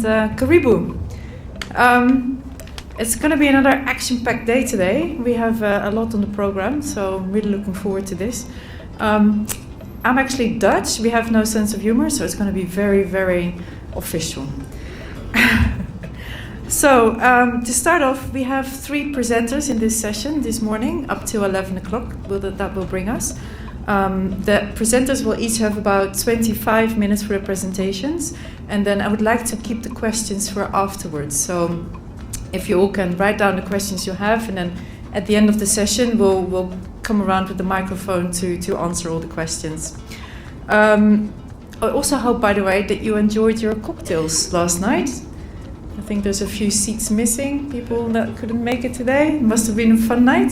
and Karibu. It's going to be another action-packed day today. We have a lot on the program, so I'm really looking forward to this. I'm actually Dutch. We have no sense of humor, so it's going to be very, very official. So, to start off, we have 3 presenters in this session this morning, up to 11 o'clock, that will bring us. The presenters will each have about 25 minutes for their presentations, and then I would like to keep the questions for afterwards. So, if you all can write down the questions you have, and then at the end of the session, we'll come around with the microphone to answer all the questions. I also hope, by the way, that you enjoyed your cocktails last night. I think there's a few seats missing, people that couldn't make it today. It must have been a fun night.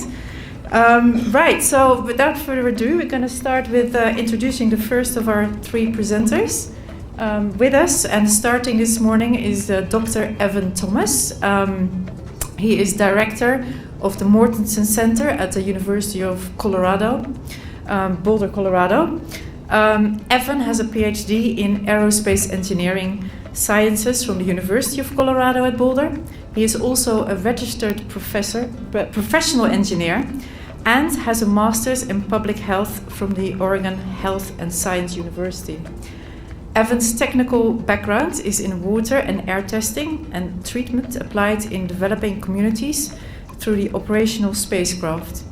Right, so without further ado, we're going to start with introducing the first of our 3 presenters. With us, and starting this morning, is Dr. Evan Thomas. He is director of the Mortensen Center at the University of Colorado, Boulder, Colorado. Evan has a PhD in aerospace engineering sciences from the University of Colorado at Boulder. He is also a registered professional engineer and has a master's in public health from the Oregon Health and Science University. Evan's technical background is in water and air testing and treatment applied in developing communities through the operational spacecraft.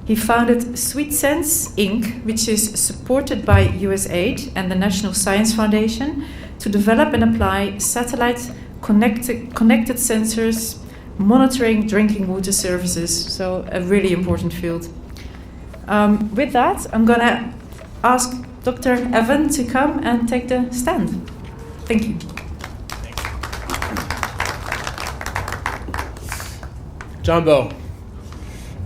He founded SweetSense Inc., which is supported by USAID and the National Science Foundation, to develop and apply satellite connected sensors monitoring drinking water services. So a really important field. With that, I'm going to ask Dr. Evan to come and take the stand. Thank you. Jambo.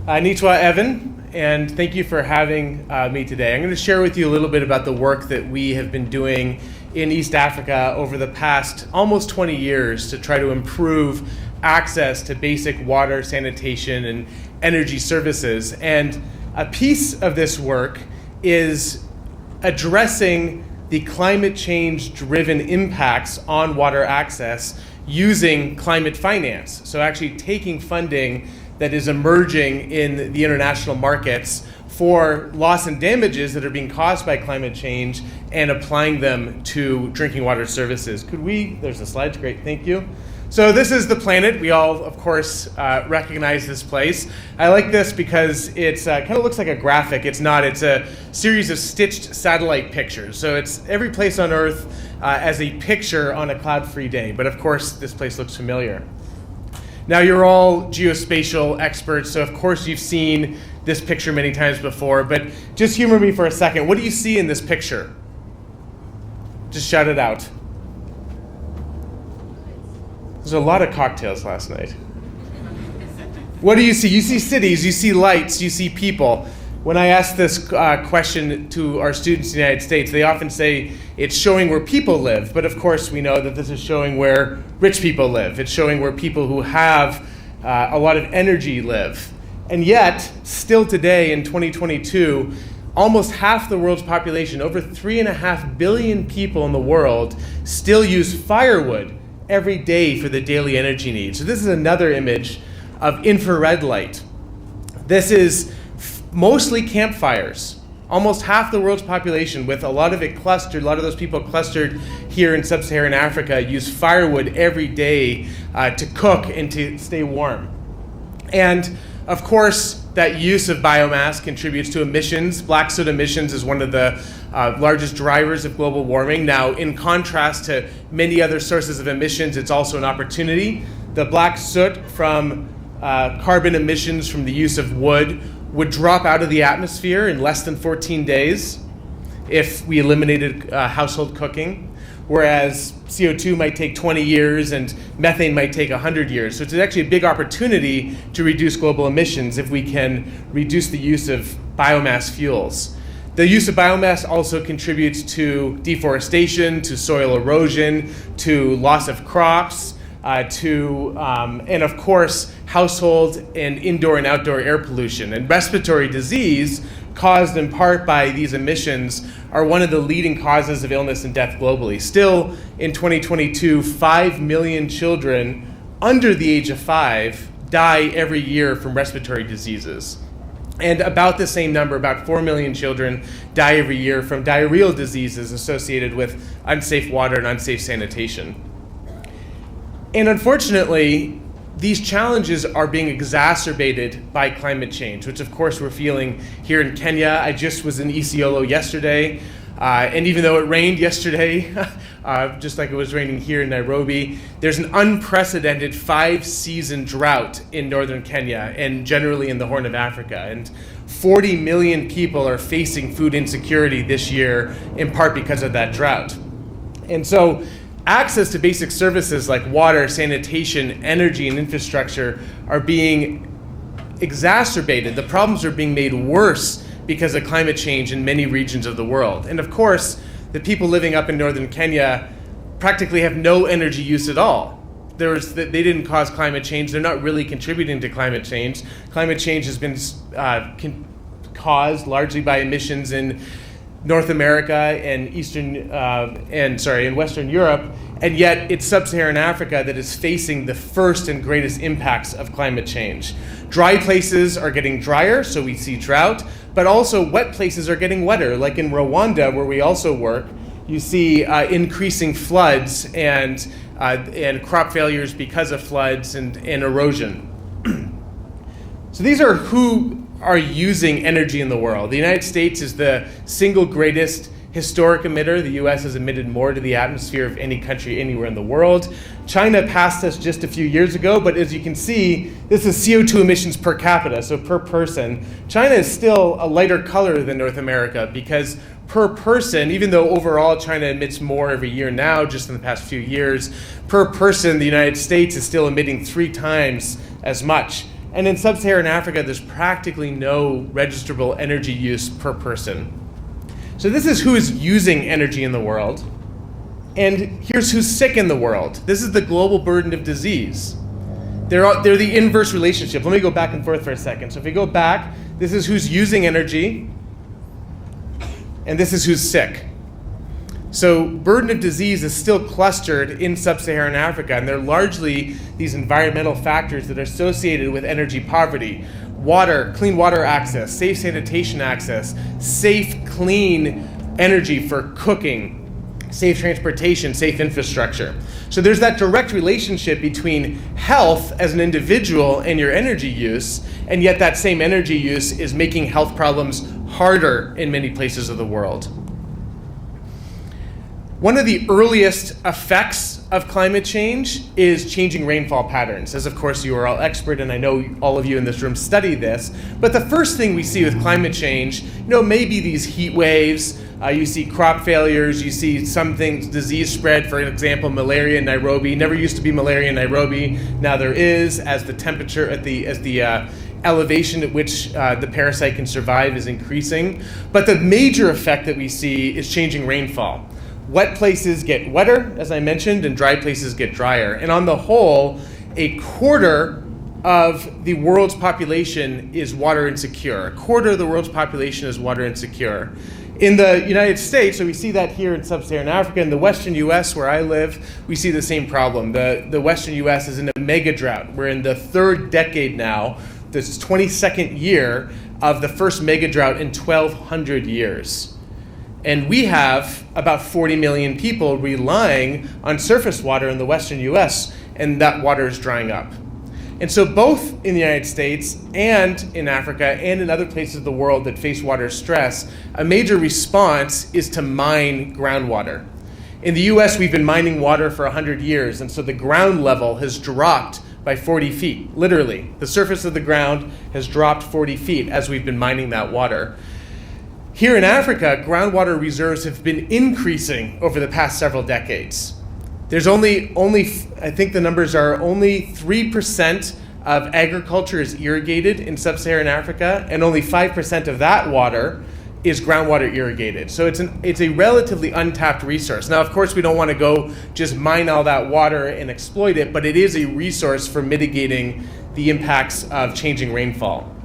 Nitwa Evan, and thank you for having me today. I'm going to share with you a little bit about the work that we have been doing in East Africa over the past almost 20 years to try to improve access to basic water, sanitation, and energy services. And a piece of this work is addressing the climate change-driven impacts on water access using climate finance. So actually taking funding that is emerging in the international markets for loss and damages that are being caused by climate change and applying them to drinking water services. There's the slides, great, thank you. So this is the planet. We all, of course, recognize this place. I like this because it's kind of looks like a graphic. It's not. It's a series of stitched satellite pictures. So it's every place on Earth as a picture on a cloud-free day. But of course, this place looks familiar. Now, you're all geospatial experts, so of course you've seen this picture many times before. But just humor me for a second. What do you see in this picture? Just shout it out. There's a lot of cocktails last night. What do you see? You see cities, you see lights, you see people. When I ask this question to our students in the United States, they often say it's showing where people live. But of course, we know that this is showing where rich people live. It's showing where people who have a lot of energy live. And yet, still today in 2022, almost half the world's population, over 3.5 billion people in the world, still use firewood every day for the daily energy needs. So this is another image of infrared light. This is mostly campfires. Almost half the world's population, with a lot of it clustered, a lot of those people clustered here in sub-Saharan Africa, use firewood every day to cook and to stay warm. And of course, that use of biomass contributes to emissions. Black soot emissions is one of the largest drivers of global warming. Now, in contrast to many other sources of emissions, it's also an opportunity. The black soot from carbon emissions from the use of wood would drop out of the atmosphere in less than 14 days if we eliminated household cooking, whereas CO2 might take 20 years and methane might take 100 years. So it's actually a big opportunity to reduce global emissions if we can reduce the use of biomass fuels. The use of biomass also contributes to deforestation, to soil erosion, to loss of crops, and of course, household and indoor and outdoor air pollution. And respiratory disease caused in part by these emissions are one of the leading causes of illness and death globally. Still, in 2022, 5 million children under the age of 5 die every year from respiratory diseases. And about the same number, about 4 million children die every year from diarrheal diseases associated with unsafe water and unsafe sanitation. And unfortunately, these challenges are being exacerbated by climate change, which of course we're feeling here in Kenya. I just was in Isiolo yesterday, and even though it rained yesterday, just like it was raining here in Nairobi, there's an unprecedented 5-season drought in northern Kenya and generally in the Horn of Africa. And 40 million people are facing food insecurity this year, in part because of that drought. And so access to basic services like water, sanitation, energy, and infrastructure are being exacerbated. The problems are being made worse because of climate change in many regions of the world. And of course, the people living up in northern Kenya practically have no energy use at all. They didn't cause climate change. They're not really contributing to climate change. Climate change has been caused largely by emissions in North America and in Western Europe, and yet it's sub-Saharan Africa that is facing the first and greatest impacts of climate change. Dry places are getting drier, so we see drought, but also wet places are getting wetter. Like in Rwanda, where we also work, you see increasing floods and crop failures because of floods and erosion. So these are who are using energy in the world. The United States is the single greatest historic emitter. The US has emitted more to the atmosphere of any country anywhere in the world. China passed us just a few years ago, but as you can see, this is CO2 emissions per capita, so per person. China is still a lighter color than North America because per person, even though overall China emits more every year now, just in the past few years, per person, the United States is still emitting 3 times as much. And in sub-Saharan Africa, there's practically no registrable energy use per person. So this is who is using energy in the world. And here's who's sick in the world. This is the global burden of disease. They're the inverse relationship. Let me go back and forth for a second. So if we go back, this is who's using energy, and this is who's sick. So burden of disease is still clustered in sub-Saharan Africa, and they're largely these environmental factors that are associated with energy poverty. Water, clean water access, safe sanitation access, safe, clean energy for cooking, safe transportation, safe infrastructure. So there's that direct relationship between health as an individual and your energy use, and yet that same energy use is making health problems harder in many places of the world. One of the earliest effects of climate change is changing rainfall patterns. As of course you are all expert, and I know all of you in this room study this, but the first thing we see with climate change, maybe these heat waves, you see crop failures, you see some things, disease spread, for example, malaria in Nairobi. Never used to be malaria in Nairobi, now there is, as the temperature, as the elevation at which the parasite can survive is increasing. But the major effect that we see is changing rainfall. Wet places get wetter, as I mentioned, and dry places get drier. And on the whole, a quarter of the world's population is water insecure. A quarter of the world's population is water insecure. In the United States, so we see that here in sub-Saharan Africa, in the Western US where I live, we see the same problem. The Western US is in a mega drought. We're in the 3rd decade now, this 22nd year of the first mega drought in 1,200 years. And we have about 40 million people relying on surface water in the Western US, and that water is drying up. And so both in the United States and in Africa and in other places of the world that face water stress, a major response is to mine groundwater. In the US, we've been mining water for 100 years, and so the ground level has dropped by 40 feet, literally. The surface of the ground has dropped 40 feet as we've been mining that water. Here in Africa, groundwater reserves have been increasing over the past several decades. There's only I think the numbers are only 3% of agriculture is irrigated in sub-Saharan Africa, and only 5% of that water is groundwater irrigated. So it's a relatively untapped resource. Now, of course, we don't want to go just mine all that water and exploit it, but it is a resource for mitigating the impacts of changing rainfall.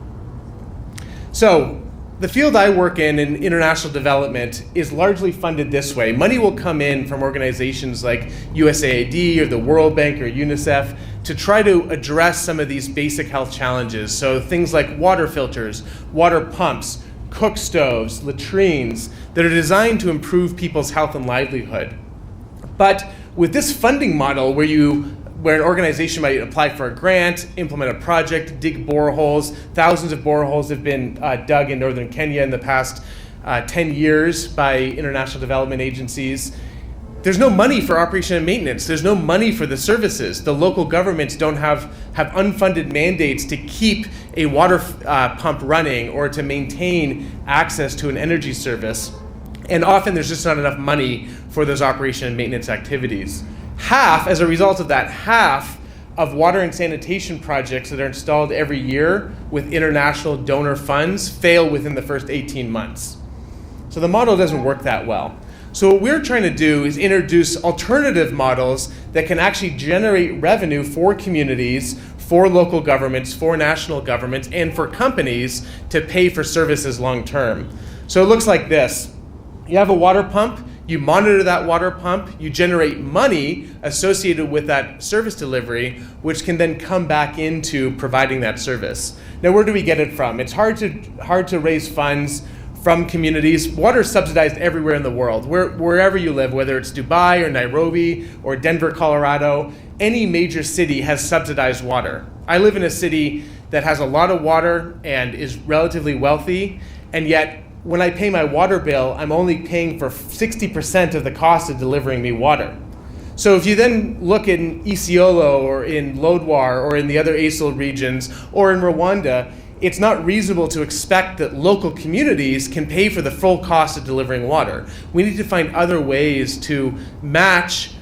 So the field I work in international development, is largely funded this way. Money will come in from organizations like USAID or the World Bank or UNICEF to try to address some of these basic health challenges. So things like water filters, water pumps, cook stoves, latrines, that are designed to improve people's health and livelihood. But with this funding model where an organization might apply for a grant, implement a project, dig boreholes. Thousands of boreholes have been dug in northern Kenya in the past 10 years by international development agencies. There's no money for operation and maintenance. There's no money for the services. The local governments don't have unfunded mandates to keep a water pump running or to maintain access to an energy service. And often there's just not enough money for those operation and maintenance activities. As a result of that, half of water and sanitation projects that are installed every year with international donor funds fail within the first 18 months. So the model doesn't work that well. So what we're trying to do is introduce alternative models that can actually generate revenue for communities, for local governments, for national governments, and for companies to pay for services long term. So it looks like this. You have a water pump. You monitor that water pump, you generate money associated with that service delivery, which can then come back into providing that service. Now, where do we get it from? It's hard to raise funds from communities. Water is subsidized everywhere in the world. Wherever you live, whether it's Dubai or Nairobi or Denver, Colorado, any major city has subsidized water. I live in a city that has a lot of water and is relatively wealthy, and yet when I pay my water bill, I'm only paying for 60% of the cost of delivering me water. So if you then look in Isiolo or in Lodwar or in the other ASIL regions or in Rwanda, it's not reasonable to expect that local communities can pay for the full cost of delivering water. We need to find other ways to match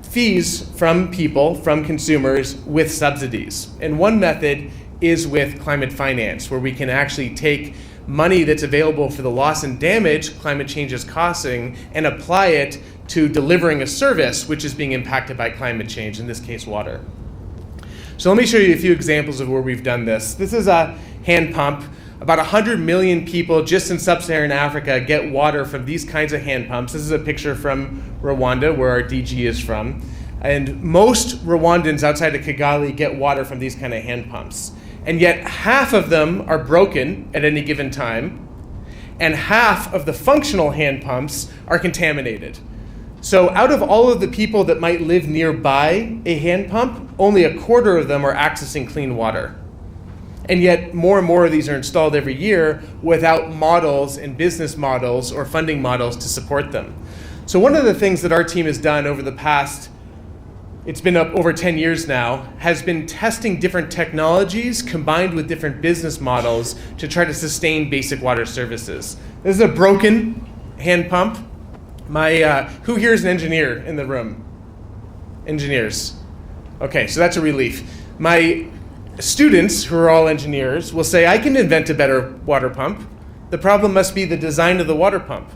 fees from people, from consumers, with subsidies. And one method is with climate finance, where we can actually take money that's available for the loss and damage climate change is causing and apply it to delivering a service which is being impacted by climate change, in this case water. So let me show you a few examples of where we've done this. This is a hand pump. About 100 million people just in sub-Saharan Africa get water from these kinds of hand pumps. This is a picture from Rwanda, where our DG is from. And most Rwandans outside of Kigali get water from these kind of hand pumps. And yet half of them are broken at any given time, and half of the functional hand pumps are contaminated. So out of all of the people that might live nearby a hand pump, only a quarter of them are accessing clean water. And yet more and more of these are installed every year without models and business models or funding models to support them. So one of the things that our team has done over the past, it's been up over 10 years now, has been testing different technologies combined with different business models to try to sustain basic water services. This is a broken hand pump. Who here is an engineer in the room? Engineers. Okay, so that's a relief. My students, who are all engineers, will say, I can invent a better water pump. The problem must be the design of the water pump.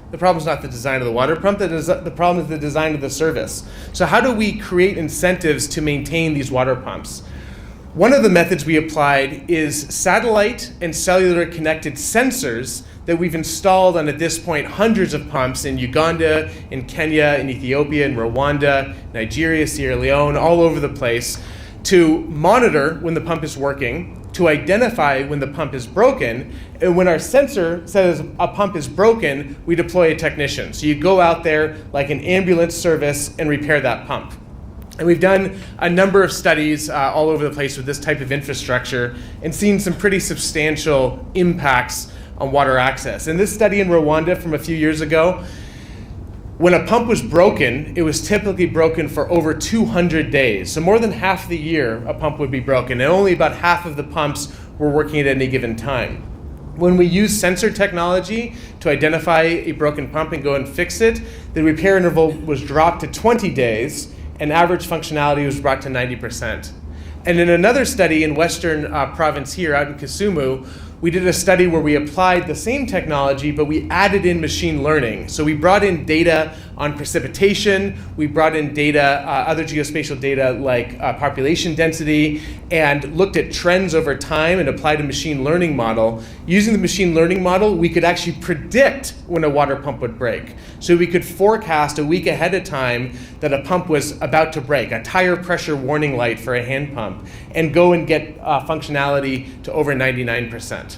The problem is not the design of the water pump, the problem is the design of the service. So how do we create incentives to maintain these water pumps? One of the methods we applied is satellite and cellular connected sensors that we've installed on, at this point, hundreds of pumps in Uganda, in Kenya, in Ethiopia, in Rwanda, Nigeria, Sierra Leone, all over the place, to monitor when the pump is working, to identify when the pump is broken, and when our sensor says a pump is broken, we deploy a technician. So you go out there like an ambulance service and repair that pump. And we've done a number of studies all over the place with this type of infrastructure and seen some pretty substantial impacts on water access. In this study in Rwanda from a few years ago, when a pump was broken, it was typically broken for over 200 days. So more than half the year, a pump would be broken, and only about half of the pumps were working at any given time. When we use sensor technology to identify a broken pump and go and fix it, the repair interval was dropped to 20 days, and average functionality was brought to 90%. And in another study in Western province here, out in Kisumu, we did a study where we applied the same technology, but we added in machine learning. So we brought in data on precipitation, we brought in data, other geospatial data like population density, and looked at trends over time and applied a machine learning model. Using the machine learning model, we could actually predict when a water pump would break. So we could forecast a week ahead of time that a pump was about to break, a tire pressure warning light for a hand pump, and go and get functionality to over 99%.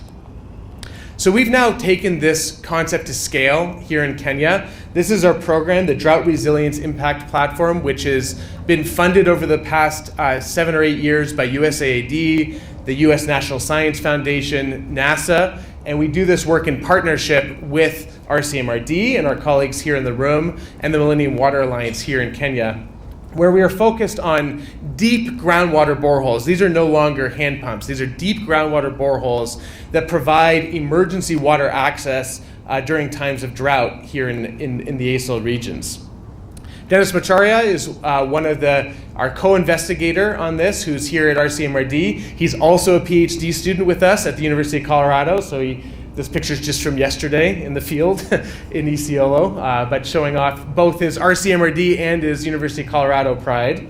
So we've now taken this concept to scale here in Kenya. This is our program, the Drought Resilience Impact Platform, which has been funded over the past 7 or 8 years by USAID, the US National Science Foundation, NASA, and we do this work in partnership with RCMRD and our colleagues here in the room and the Millennium Water Alliance here in Kenya, where we are focused on deep groundwater boreholes. These are no longer hand pumps. These are deep groundwater boreholes that provide emergency water access during times of drought here in the ASIL regions. Dennis Macharia is one of our co-investigator on this, who's here at RCMRD. He's also a PhD student with us at the University of Colorado, so this picture's just from yesterday in the field in Isiolo, but showing off both his RCMRD and his University of Colorado pride.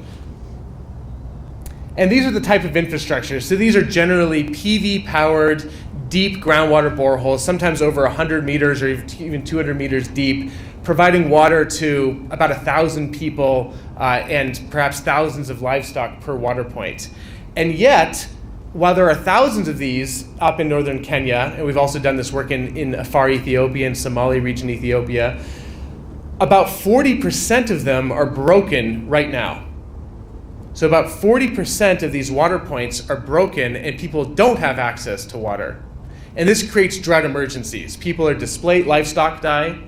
And these are the type of infrastructure. So these are generally PV-powered, deep groundwater boreholes, sometimes over 100 meters or even 200 meters deep, providing water to about 1,000 people and perhaps thousands of livestock per water point. And yet, while there are thousands of these up in northern Kenya, and we've also done this work in Afar, Ethiopia, and Somali region, Ethiopia, about 40% of them are broken right now. So about 40% of these water points are broken and people don't have access to water. And this creates drought emergencies. People are displaced, livestock die.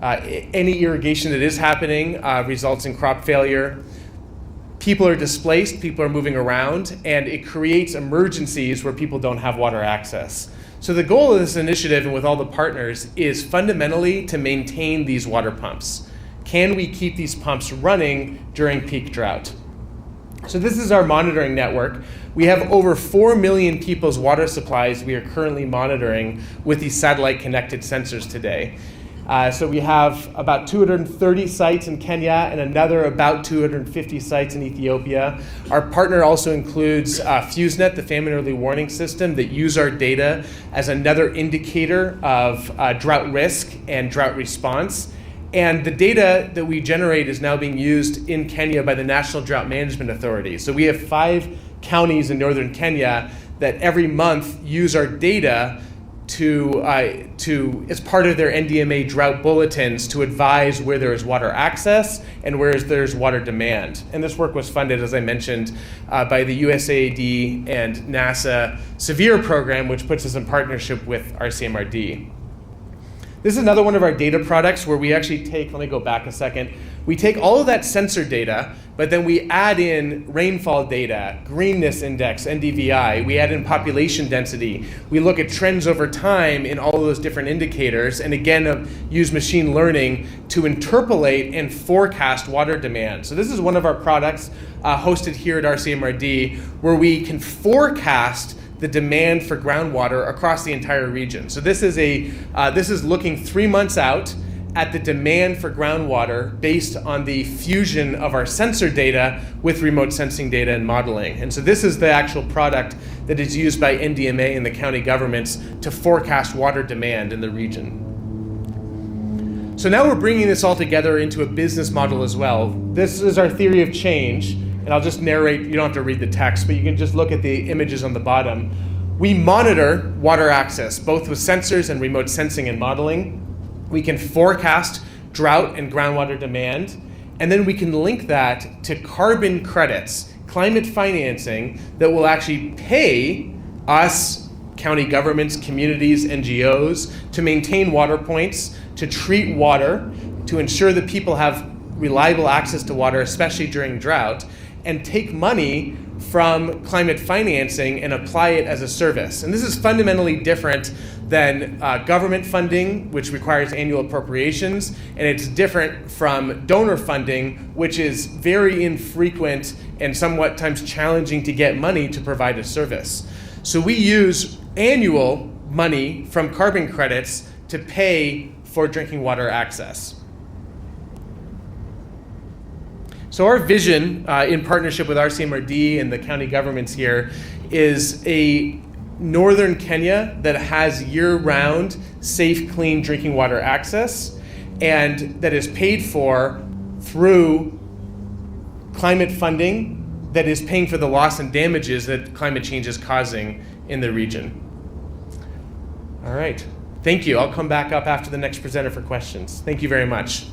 Any irrigation that is happening results in crop failure. People are displaced, people are moving around, and it creates emergencies where people don't have water access. So the goal of this initiative, and with all the partners, is fundamentally to maintain these water pumps. Can we keep these pumps running during peak drought? So this is our monitoring network. We have over 4 million people's water supplies we are currently monitoring with these satellite-connected sensors today. So we have about 230 sites in Kenya and another about 250 sites in Ethiopia. Our partner also includes FuseNet, the famine early warning system, that use our data as another indicator of drought risk and drought response. And the data that we generate is now being used in Kenya by the National Drought Management Authority. So we have 5 counties in northern Kenya that every month use our data to as part of their NDMA drought bulletins to advise where there is water access and where there's water demand. And this work was funded, as I mentioned, by the USAID and NASA SEVERE program, which puts us in partnership with RCMRD. This is another one of our data products where we actually take, let me go back a second, we take all of that sensor data, but then we add in rainfall data, greenness index, NDVI, we add in population density, we look at trends over time in all of those different indicators, and again, use machine learning to interpolate and forecast water demand. So this is one of our products hosted here at RCMRD, where we can forecast the demand for groundwater across the entire region. So this is looking 3 months out at the demand for groundwater based on the fusion of our sensor data with remote sensing data and modeling. And so this is the actual product that is used by NDMA and the county governments to forecast water demand in the region. So now we're bringing this all together into a business model as well. This is our theory of change. And I'll just narrate, you don't have to read the text, but you can just look at the images on the bottom. We monitor water access, both with sensors and remote sensing and modeling. We can forecast drought and groundwater demand, and then we can link that to carbon credits, climate financing that will actually pay us, county governments, communities, NGOs, to maintain water points, to treat water, to ensure that people have reliable access to water, especially during drought, and take money from climate financing and apply it as a service. And this is fundamentally different than government funding, which requires annual appropriations, and it's different from donor funding, which is very infrequent and somewhat times challenging to get money to provide a service. So we use annual money from carbon credits to pay for drinking water access. So our vision, in partnership with RCMRD and the county governments here, is a northern Kenya that has year-round, safe, clean drinking water access, and that is paid for through climate funding that is paying for the loss and damages that climate change is causing in the region. All right, thank you. I'll come back up after the next presenter for questions. Thank you very much.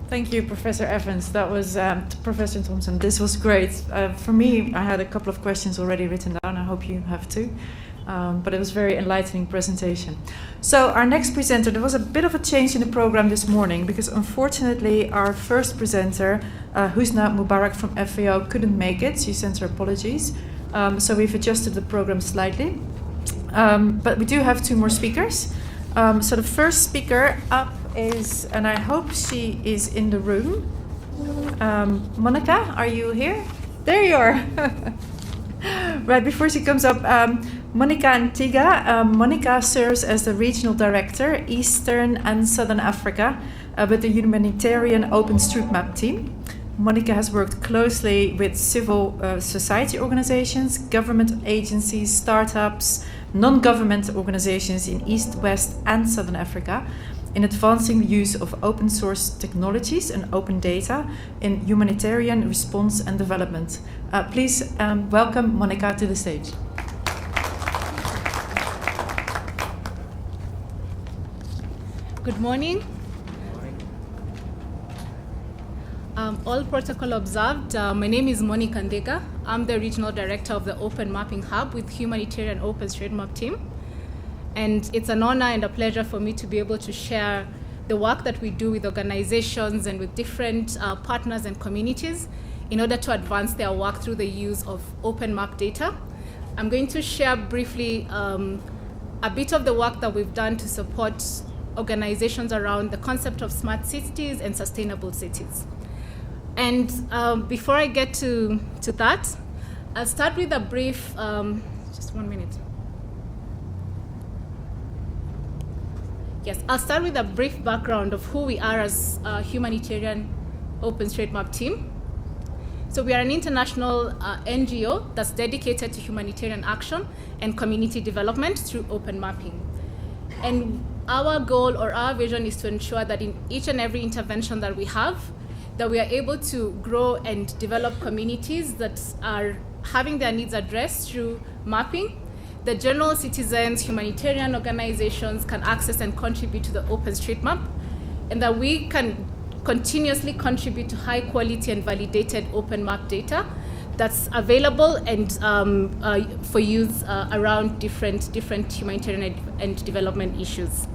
Thank you, Professor Evans. That was Professor Thompson. This was great. For me, I had a couple of questions already written down. I hope you have too. But it was a very enlightening presentation. So our next presenter, there was a bit of a change in the program this morning because unfortunately our first presenter, Husna Mubarak from FAO, couldn't make it. She sends her apologies. So we've adjusted the program slightly. But we do have two more speakers. So the first speaker up is, and I hope she is in the room. Monica, are you here? There you are. Right, before she comes up, Monica Antiga. Monica serves as the Regional Director, Eastern and Southern Africa, with the Humanitarian OpenStreetMap team. Monica has worked closely with civil society organizations, government agencies, startups, non-government organizations in East, West and Southern Africa in advancing the use of open source technologies and open data in humanitarian response and development. Please welcome Monica to the stage. Good morning. All protocol observed. My name is Monica Ndega. I'm the Regional Director of the Open Mapping Hub with Humanitarian OpenStreetMap team. And it's an honor and a pleasure for me to be able to share the work that we do with organizations and with different partners and communities in order to advance their work through the use of open map data. I'm going to share briefly a bit of the work that we've done to support organizations around the concept of smart cities and sustainable cities. And before I get to that, I'll start with a brief, just 1 minute. Yes, I'll start with a brief background of who we are as a humanitarian OpenStreetMap team. So we are an international NGO that's dedicated to humanitarian action and community development through open mapping. And our goal or our vision is to ensure that in each and every intervention that we have, that we are able to grow and develop communities that are having their needs addressed through mapping. The general citizens, humanitarian organizations can access and contribute to the OpenStreetMap, and that we can continuously contribute to high quality and validated open map data that's available and for use around different humanitarian and development issues.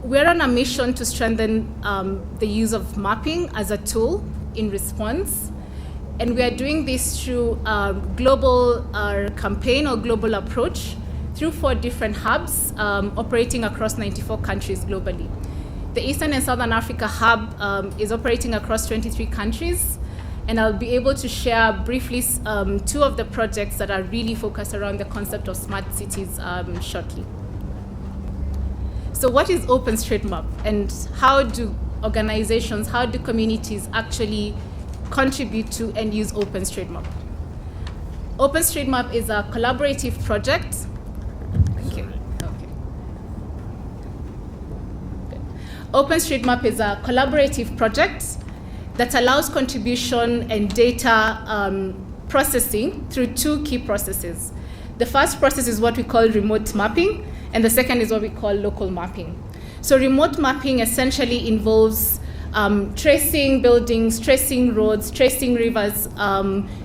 We're on a mission to strengthen the use of mapping as a tool in response. And we are doing this through a global campaign or global approach through 4 different hubs operating across 94 countries globally. The Eastern and Southern Africa hub is operating across 23 countries, and I'll be able to share briefly 2 of the projects that are really focused around the concept of smart cities shortly. So what is OpenStreetMap, and how do organizations, how do communities actually contribute to and use OpenStreetMap? OpenStreetMap is a collaborative project. Thank you. Okay. Good. OpenStreetMap is a collaborative project that allows contribution and data processing through 2 key processes. The first process is what we call remote mapping, and the second is what we call local mapping. So remote mapping essentially involves tracing buildings, tracing roads, tracing rivers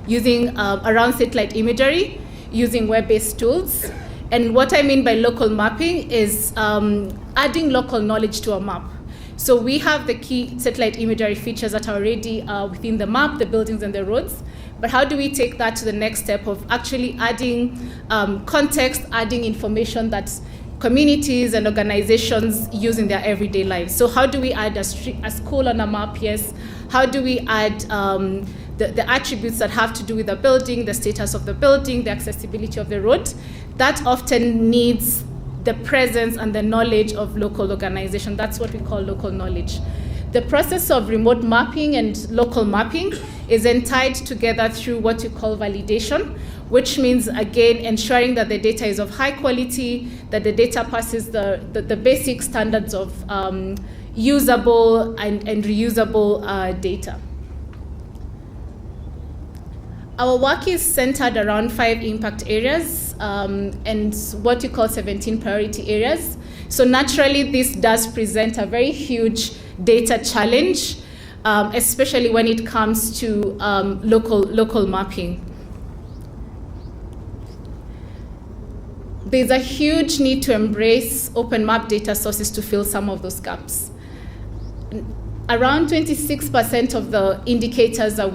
using around satellite imagery, using web-based tools. And what I mean by local mapping is adding local knowledge to a map. So we have the key satellite imagery features that are already within the map, the buildings and the roads. But how do we take that to the next step of actually adding context, adding information that communities and organizations use in their everyday lives. So how do we add a school on a map? Yes. How do we add the attributes that have to do with the building, the status of the building, the accessibility of the road? That often needs the presence and the knowledge of local organization. That's what we call local knowledge. The process of remote mapping and local mapping is then tied together through what we call validation, which means, again, ensuring that the data is of high quality, that the data passes the basic standards of usable and reusable data. Our work is centered around 5 impact areas and what we call 17 priority areas. So naturally, this does present a very huge data challenge, especially when it comes to local mapping. There's a huge need to embrace open map data sources to fill some of those gaps. Around 26% of the indicators that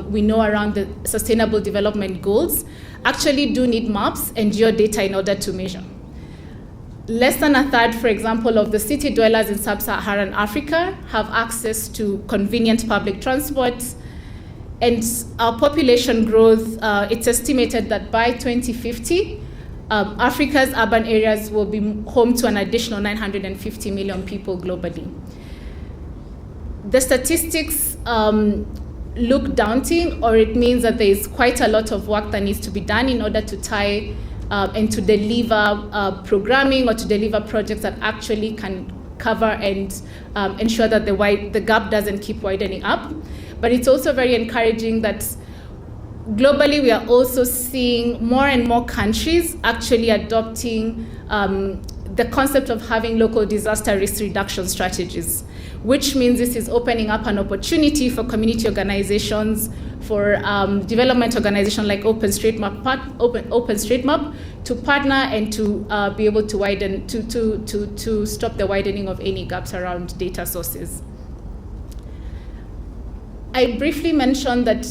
we know around the Sustainable Development Goals actually do need maps and geodata in order to measure. Less than a third, for example, of the city dwellers in sub-Saharan Africa have access to convenient public transport. And our population growth, it's estimated that by 2050, Africa's urban areas will be home to an additional 950 million people globally. The statistics look daunting, or it means that there is quite a lot of work that needs to be done in order to tie and to deliver programming or to deliver projects that actually can cover and ensure that the gap doesn't keep widening up. But it's also very encouraging that globally we are also seeing more and more countries actually adopting the concept of having local disaster risk reduction strategies, which means this is opening up an opportunity for community organizations, for development organizations like OpenStreetMap to partner and to be able to widen, to stop the widening of any gaps around data sources. I briefly mentioned that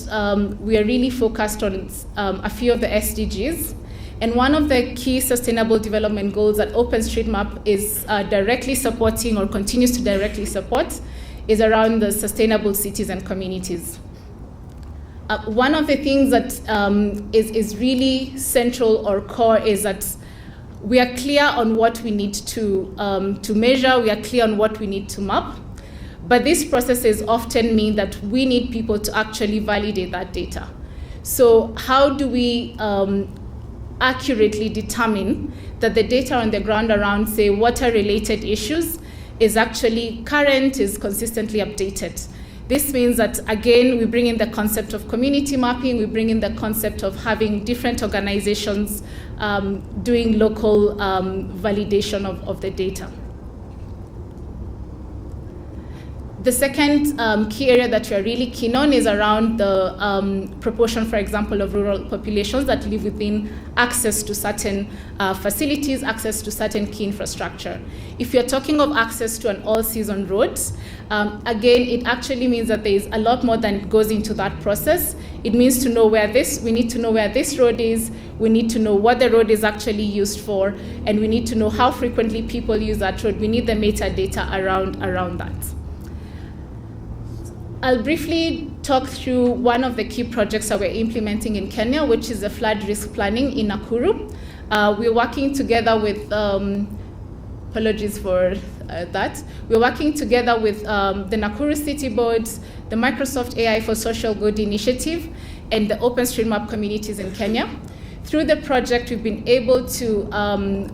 we are really focused on a few of the SDGs. And one of the key Sustainable Development Goals that OpenStreetMap is directly supporting or continues to directly support is around the sustainable cities and communities. One of the things that is really central or core is that we are clear on what we need to measure, we are clear on what we need to map, but these processes often mean that we need people to actually validate that data. So how do we accurately determine that the data on the ground around, say, water-related issues is actually current, is consistently updated? This means that, again, we bring in the concept of community mapping, we bring in the concept of having different organizations doing local validation of the data. The second key area that we are really keen on is around the proportion, for example, of rural populations that live within access to certain facilities, access to certain key infrastructure. If you're talking of access to an all-season road, again, it actually means that there is a lot more that goes into that process. It means to know we need to know where this road is, we need to know what the road is actually used for, and we need to know how frequently people use that road. We need the metadata around that. I'll briefly talk through one of the key projects that we're implementing in Kenya, which is the flood risk planning in Nakuru. We're working together with, apologies for that. We're working together with the Nakuru City Board, the Microsoft AI for Social Good initiative, and the OpenStreetMap communities in Kenya. Through the project, we've been able to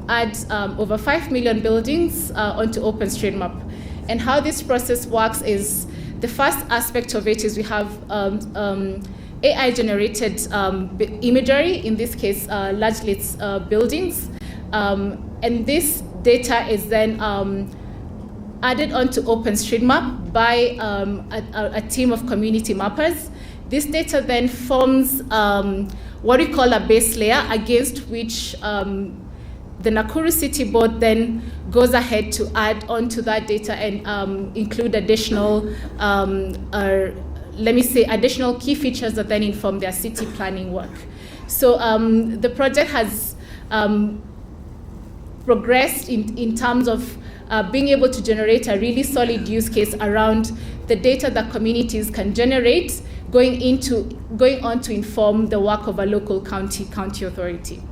add over 5 million buildings onto OpenStreetMap. And how this process works is, the first aspect of it is we have AI-generated imagery, in this case, largely it's buildings. And this data is then added onto OpenStreetMap by a team of community mappers. This data then forms what we call a base layer against which the Nakuru City Board then goes ahead to add onto that data and include additional, additional key features that then inform their city planning work. So the project has progressed in terms of being able to generate a really solid use case around the data that communities can generate going on to inform the work of a local county authority.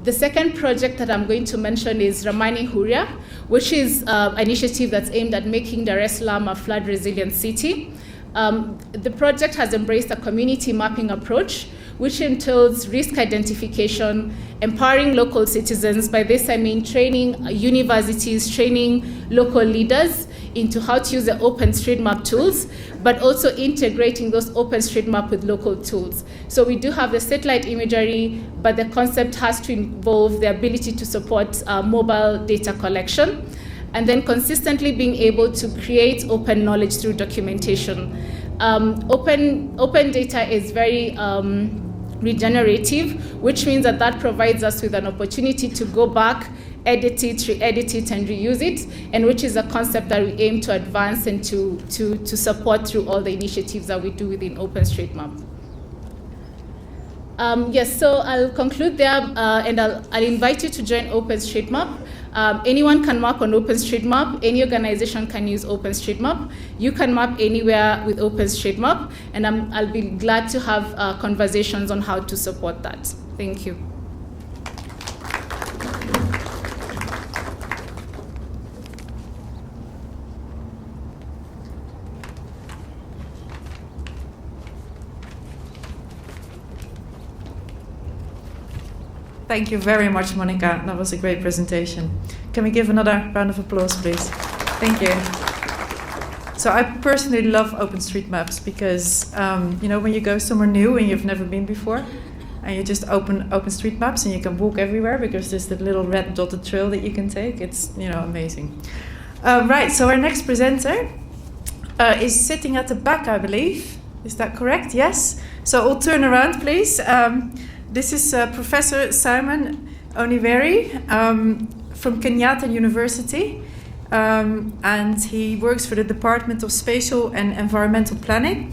The second project that I'm going to mention is Ramani Huria, which is an initiative that's aimed at making Dar es Salaam a flood-resilient city. The project has embraced a community mapping approach, which entails risk identification, empowering local citizens. By this, I mean training universities, training local leaders into how to use the OpenStreetMap tools, but also integrating those OpenStreetMap with local tools. So we do have the satellite imagery, but the concept has to involve the ability to support mobile data collection, and then consistently being able to create open knowledge through documentation. Open data is very regenerative, which means that provides us with an opportunity to go back, edit it, re-edit it, and reuse it, and which is a concept that we aim to advance and to support through all the initiatives that we do within OpenStreetMap. Yes, so I'll conclude there, and I'll invite you to join OpenStreetMap. Anyone can map on OpenStreetMap. Any organization can use OpenStreetMap. You can map anywhere with OpenStreetMap, and I'll be glad to have conversations on how to support that. Thank you. Thank you very much, Monica. That was a great presentation. Can we give another round of applause, please? Thank you. So I personally love OpenStreetMaps because, when you go somewhere new and you've never been before, and you just open OpenStreetMaps and you can walk everywhere because there's the little red dotted trail that you can take. It's, amazing. Right, so our next presenter is sitting at the back, I believe. Is that correct? Yes? So I'll turn around, please. This is Professor Simon Oniveri from Kenyatta University, and he works for the Department of Spatial and Environmental Planning,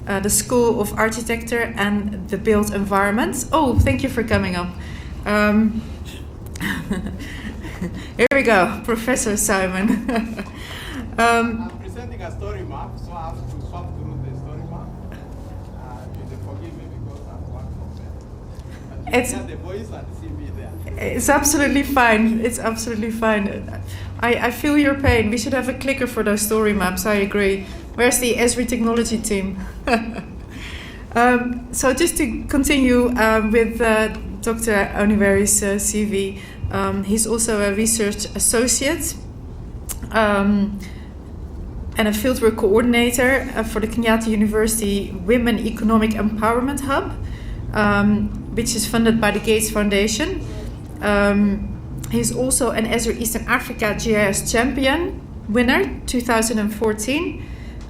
the School of Architecture and the Built Environment. Oh, thank you for coming up. Here we go, Professor Simon. I'm presenting a story map, so I have to swap through the story map. You forgive me because I'm one from there. But you hear the voice and see me there. It's absolutely fine. It's absolutely fine. I feel your pain. We should have a clicker for those story maps. I agree. Where's the Esri technology team? So just to continue with Dr. Oniveri's CV, he's also a research associate and a fieldwork coordinator for the Kenyatta University Women Economic Empowerment Hub, which is funded by the Gates Foundation. He's also an Esri Eastern Africa GIS Champion winner 2014,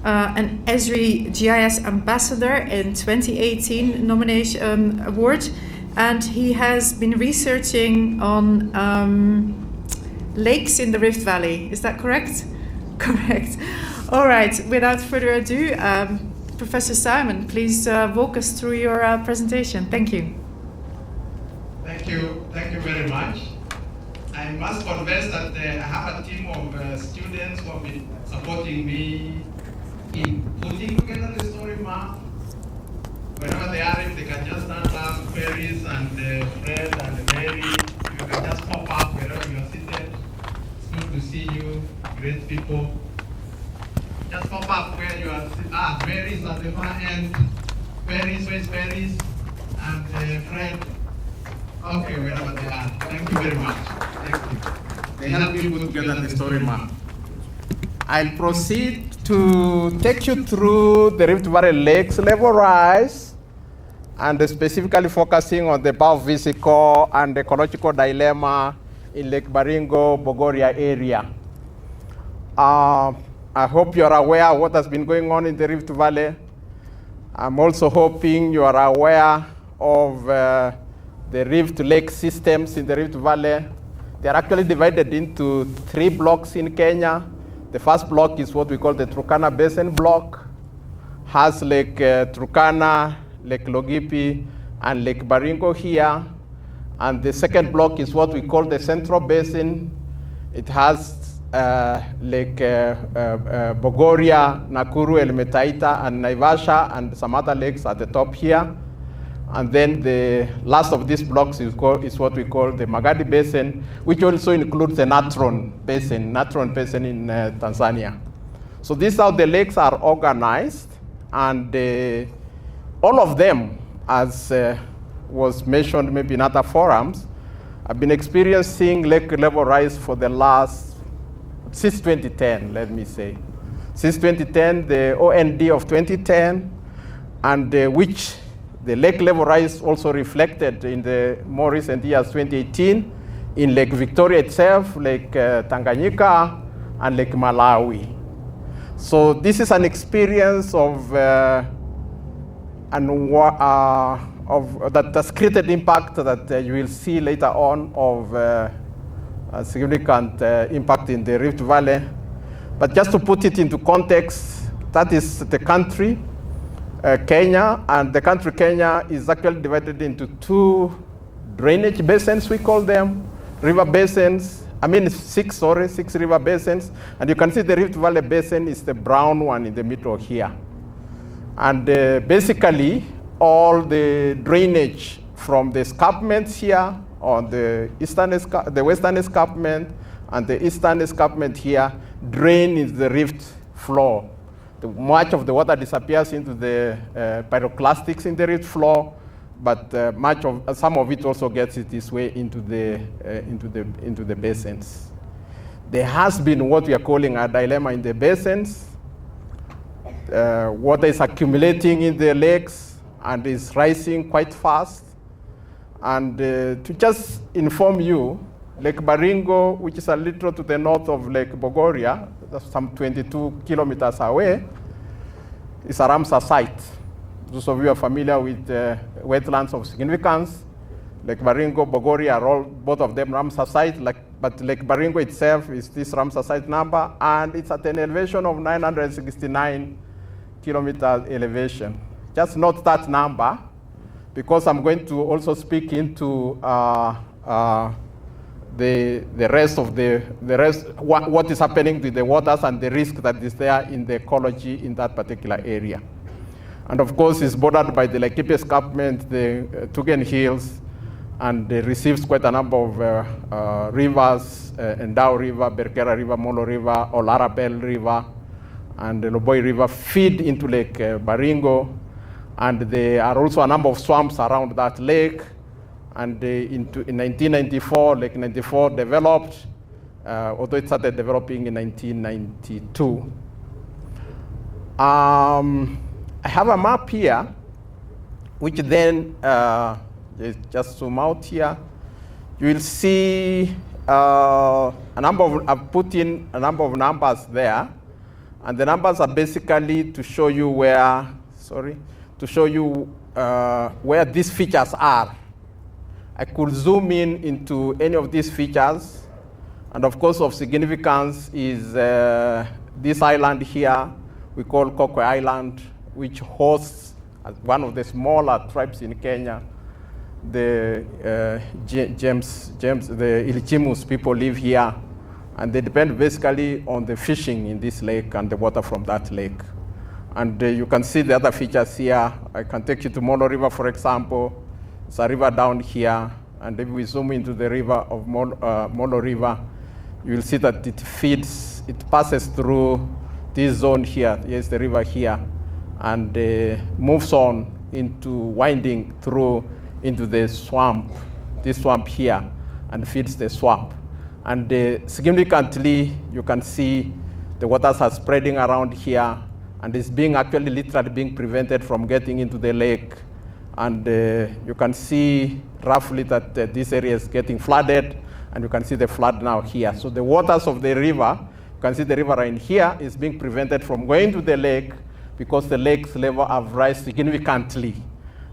an Esri GIS Ambassador in 2018 nomination award, and he has been researching on lakes in the Rift Valley. Is that correct? Correct. All right. Without further ado, Professor Simon, please walk us through your presentation. Thank you. Thank you very much. I must confess that I have a team of students who have been supporting me in putting together the story map. Wherever they are, if they can just stand up, Ferris and Fred and Mary, you can just pop up wherever you are seated. It's good to see you, great people. Just pop up where you are. Ferris at the far end. Ferris, where's Ferris? And Fred. Okay, wherever they are. Thank you very much. Thank you. They helped me put together the story map. I'll proceed to take you through the Rift Valley Lakes level rise, and specifically focusing on the biophysical and ecological dilemma in Lake Baringo, Bogoria area. I hope you are aware of what has been going on in the Rift Valley. I'm also hoping you are aware of the Rift Lake systems in the Rift Valley. They are actually divided into 3 blocks in Kenya. The first block is what we call the Turkana Basin block, has Lake Turkana, Lake Logipi, and Lake Baringo here. And the second block is what we call the Central Basin. It has Lake Bogoria, Nakuru, Elementaita, and Naivasha, and some other lakes at the top here. And then the last of these blocks is what we call the Magadi Basin, which also includes the Natron Basin in Tanzania. So this is how the lakes are organized, and all of them, as was mentioned maybe in other forums, have been experiencing lake level rise for the since 2010, let me say. Since 2010, the OND of 2010, and which the lake level rise also reflected in the more recent years, 2018, in Lake Victoria itself, Lake Tanganyika, and Lake Malawi. So this is an experience of that has created impact that you will see later on of a significant impact in the Rift Valley. But just to put it into context, that is the country, Kenya, and the country Kenya is actually divided into two drainage basins, we call them, river basins. Six river basins. And you can see the Rift Valley Basin is the brown one in the middle here. And basically, all the drainage from the escarpments here on the western escarpment and the eastern escarpment here drain into the rift floor. Much of the water disappears into the pyroclastics in the rift floor, but some of it also gets its way into the basins. There has been what we are calling a dilemma in the basins. Water is accumulating in the lakes and is rising quite fast. And to just inform you, Lake Baringo, which is a little to the north of Lake Bogoria, that's some 22 kilometers away, is a Ramsar site. Those of you are familiar with wetlands of significance. Lake Baringo, Bogoria are both of them Ramsar sites, but Lake Baringo itself is this Ramsar site number, and it's at an elevation of 969 kilometers elevation. Just note that number, because I'm going to also speak into the rest of what is happening to the waters and the risk that is there in the ecology in that particular area. And of course, it's bordered by the Laikipia Escarpment, the Tugen Hills, and it receives quite a number of rivers, Endau River, Berkera River, Molo River, Olarabel River, and the Loboi River feed into Lake Baringo. And there are also a number of swamps around that lake. And in 1994, Lake 94 developed, although it started developing in 1992. I have a map here, which then, just zoom out here, you will see I've put in a number of numbers there, and the numbers are basically to show you where these features are. I could zoom into any of these features, and of course of significance is this island here, we call Kokwe Island, which hosts one of the smaller tribes in Kenya. The the Ilichimus people live here, and they depend basically on the fishing in this lake and the water from that lake. And you can see the other features here. I can take you to Molo River, for example. It's a river down here, and if we zoom into the river of Molo River, you will see that it passes through this zone here. Here's the river here, and moves on winding through into the swamp, this swamp here, and feeds the swamp. And significantly, you can see the waters are spreading around here, and it's literally being prevented from getting into the lake. And you can see roughly that this area is getting flooded, and you can see the flood now here. So the waters of the river, you can see the river in here, is being prevented from going to the lake because the lake's level have risen significantly.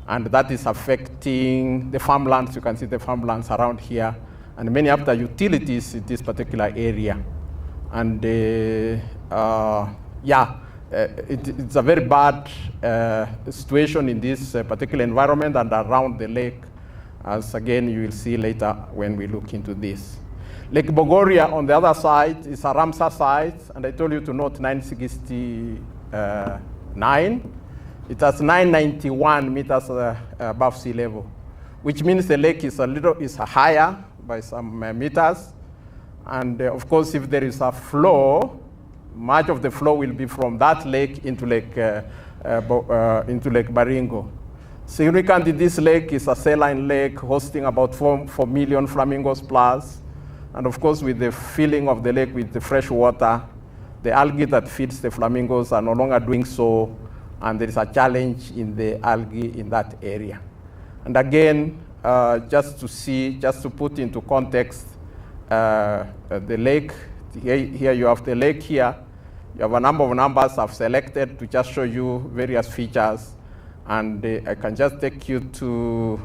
And that is affecting the farmlands. You can see the farmlands around here, and many other utilities in this particular area. And it's a very bad situation in this particular environment and around the lake. as again you will see later when we look into this. Lake Bogoria on the other side is a Ramsar site, and I told you to note 969. It has 991 meters above sea level, which means the lake is higher by some meters. And of course, if there is a flow, much of the flow will be from that lake into Lake Baringo. Significant in this lake is a saline lake hosting about 4 million flamingos plus. And of course, with the filling of the lake with the fresh water, the algae that feeds the flamingos are no longer doing so, and there is a challenge in the algae in that area. And again, just to put into context the lake, here you have the lake here. You have a number of numbers I've selected to just show you various features. And I can just take you to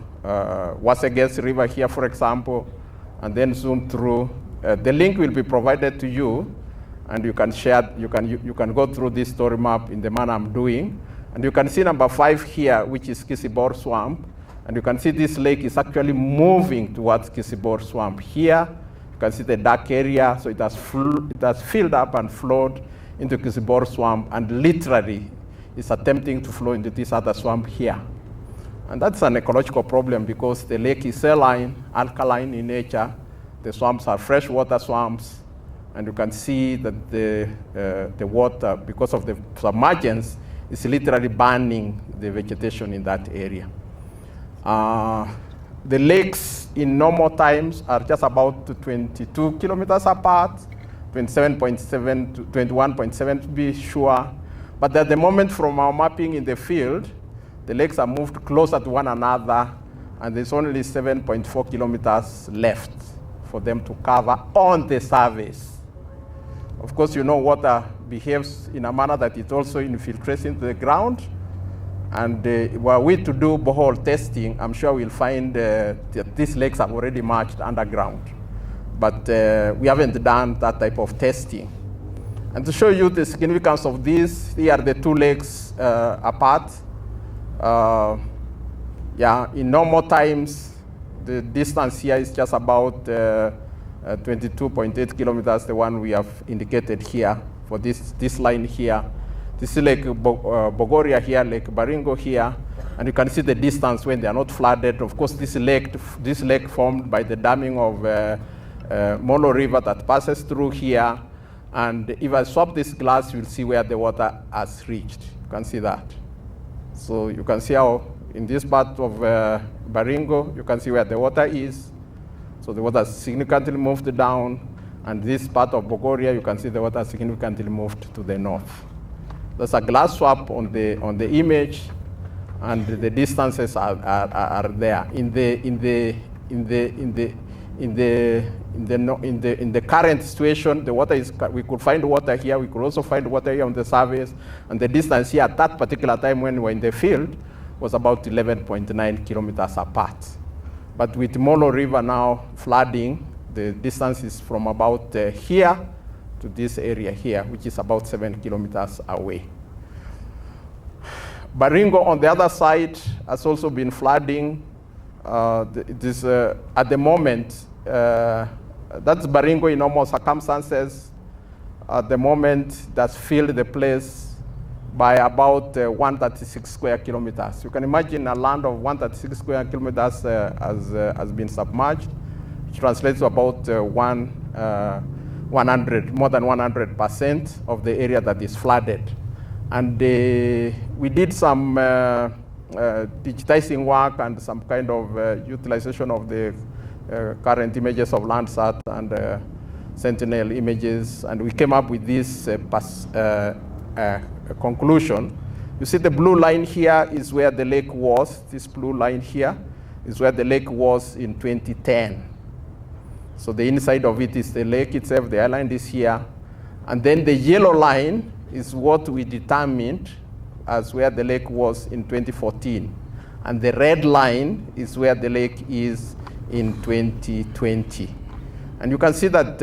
Waseges River here, for example, and then zoom through. The link will be provided to you, and you can share. You can go through this story map in the manner I'm doing, and you can see number 5 here, which is Kisibor Swamp, and you can see this lake is actually moving towards Kisibor Swamp. Here, you can see the dark area, so it has filled up and flowed into Kisibor Swamp, and literally is attempting to flow into this other swamp here. And that's an ecological problem because the lake is saline, alkaline in nature. The swamps are freshwater swamps, and you can see that the water, because of the submergence, is literally burning the vegetation in that area. The lakes in normal times are just about 22 kilometers apart, 27.7 to 21.7 to be sure. But at the moment from our mapping in the field, the lakes are moved closer to one another, and there's only 7.4 kilometers left for them to cover on the surface. Of course, you know water behaves in a manner that it also infiltrates into the ground. And were we to do borehole testing, I'm sure we'll find that these lakes have already merged underground. But we haven't done that type of testing. And to show you the significance of this, here are the 2 lakes apart. In normal times, the distance here is just about 22.8 kilometers, the one we have indicated here for this line here. This is Lake Bogoria here, Lake Baringo here, and you can see the distance when they are not flooded. Of course, this lake formed by the damming of Molo River that passes through here. And if I swap this glass, you'll see where the water has reached. You can see that. So you can see how in this part of Baringo, you can see where the water is. So the water significantly moved down. And this part of Bogoria, you can see the water significantly moved to the north. There's a glass swap on the image, and the distances are there. In the current situation, the water is, we could find water here, we could also find water here on the surface, and the distance here at that particular time when we were in the field was about 11.9 kilometers apart. But with Molo River now flooding, the distance is from about here to this area here, which is about 7 kilometers away. Baringo on the other side has also been flooding. At the moment, that's Baringo in normal circumstances. At the moment, that's filled the place by about 136 square kilometers. You can imagine a land of 136 square kilometers has been submerged, which translates to about more than 100% of the area that is flooded. And we did some digitizing work and some kind of utilization of the current images of Landsat and Sentinel images, and we came up with this conclusion. You see the blue line here is where the lake was. This blue line here is where the lake was in 2010. So the inside of it is the lake itself, the island is here. And then the yellow line is what we determined as where the lake was in 2014. And the red line is where the lake is in 2020. And you can see that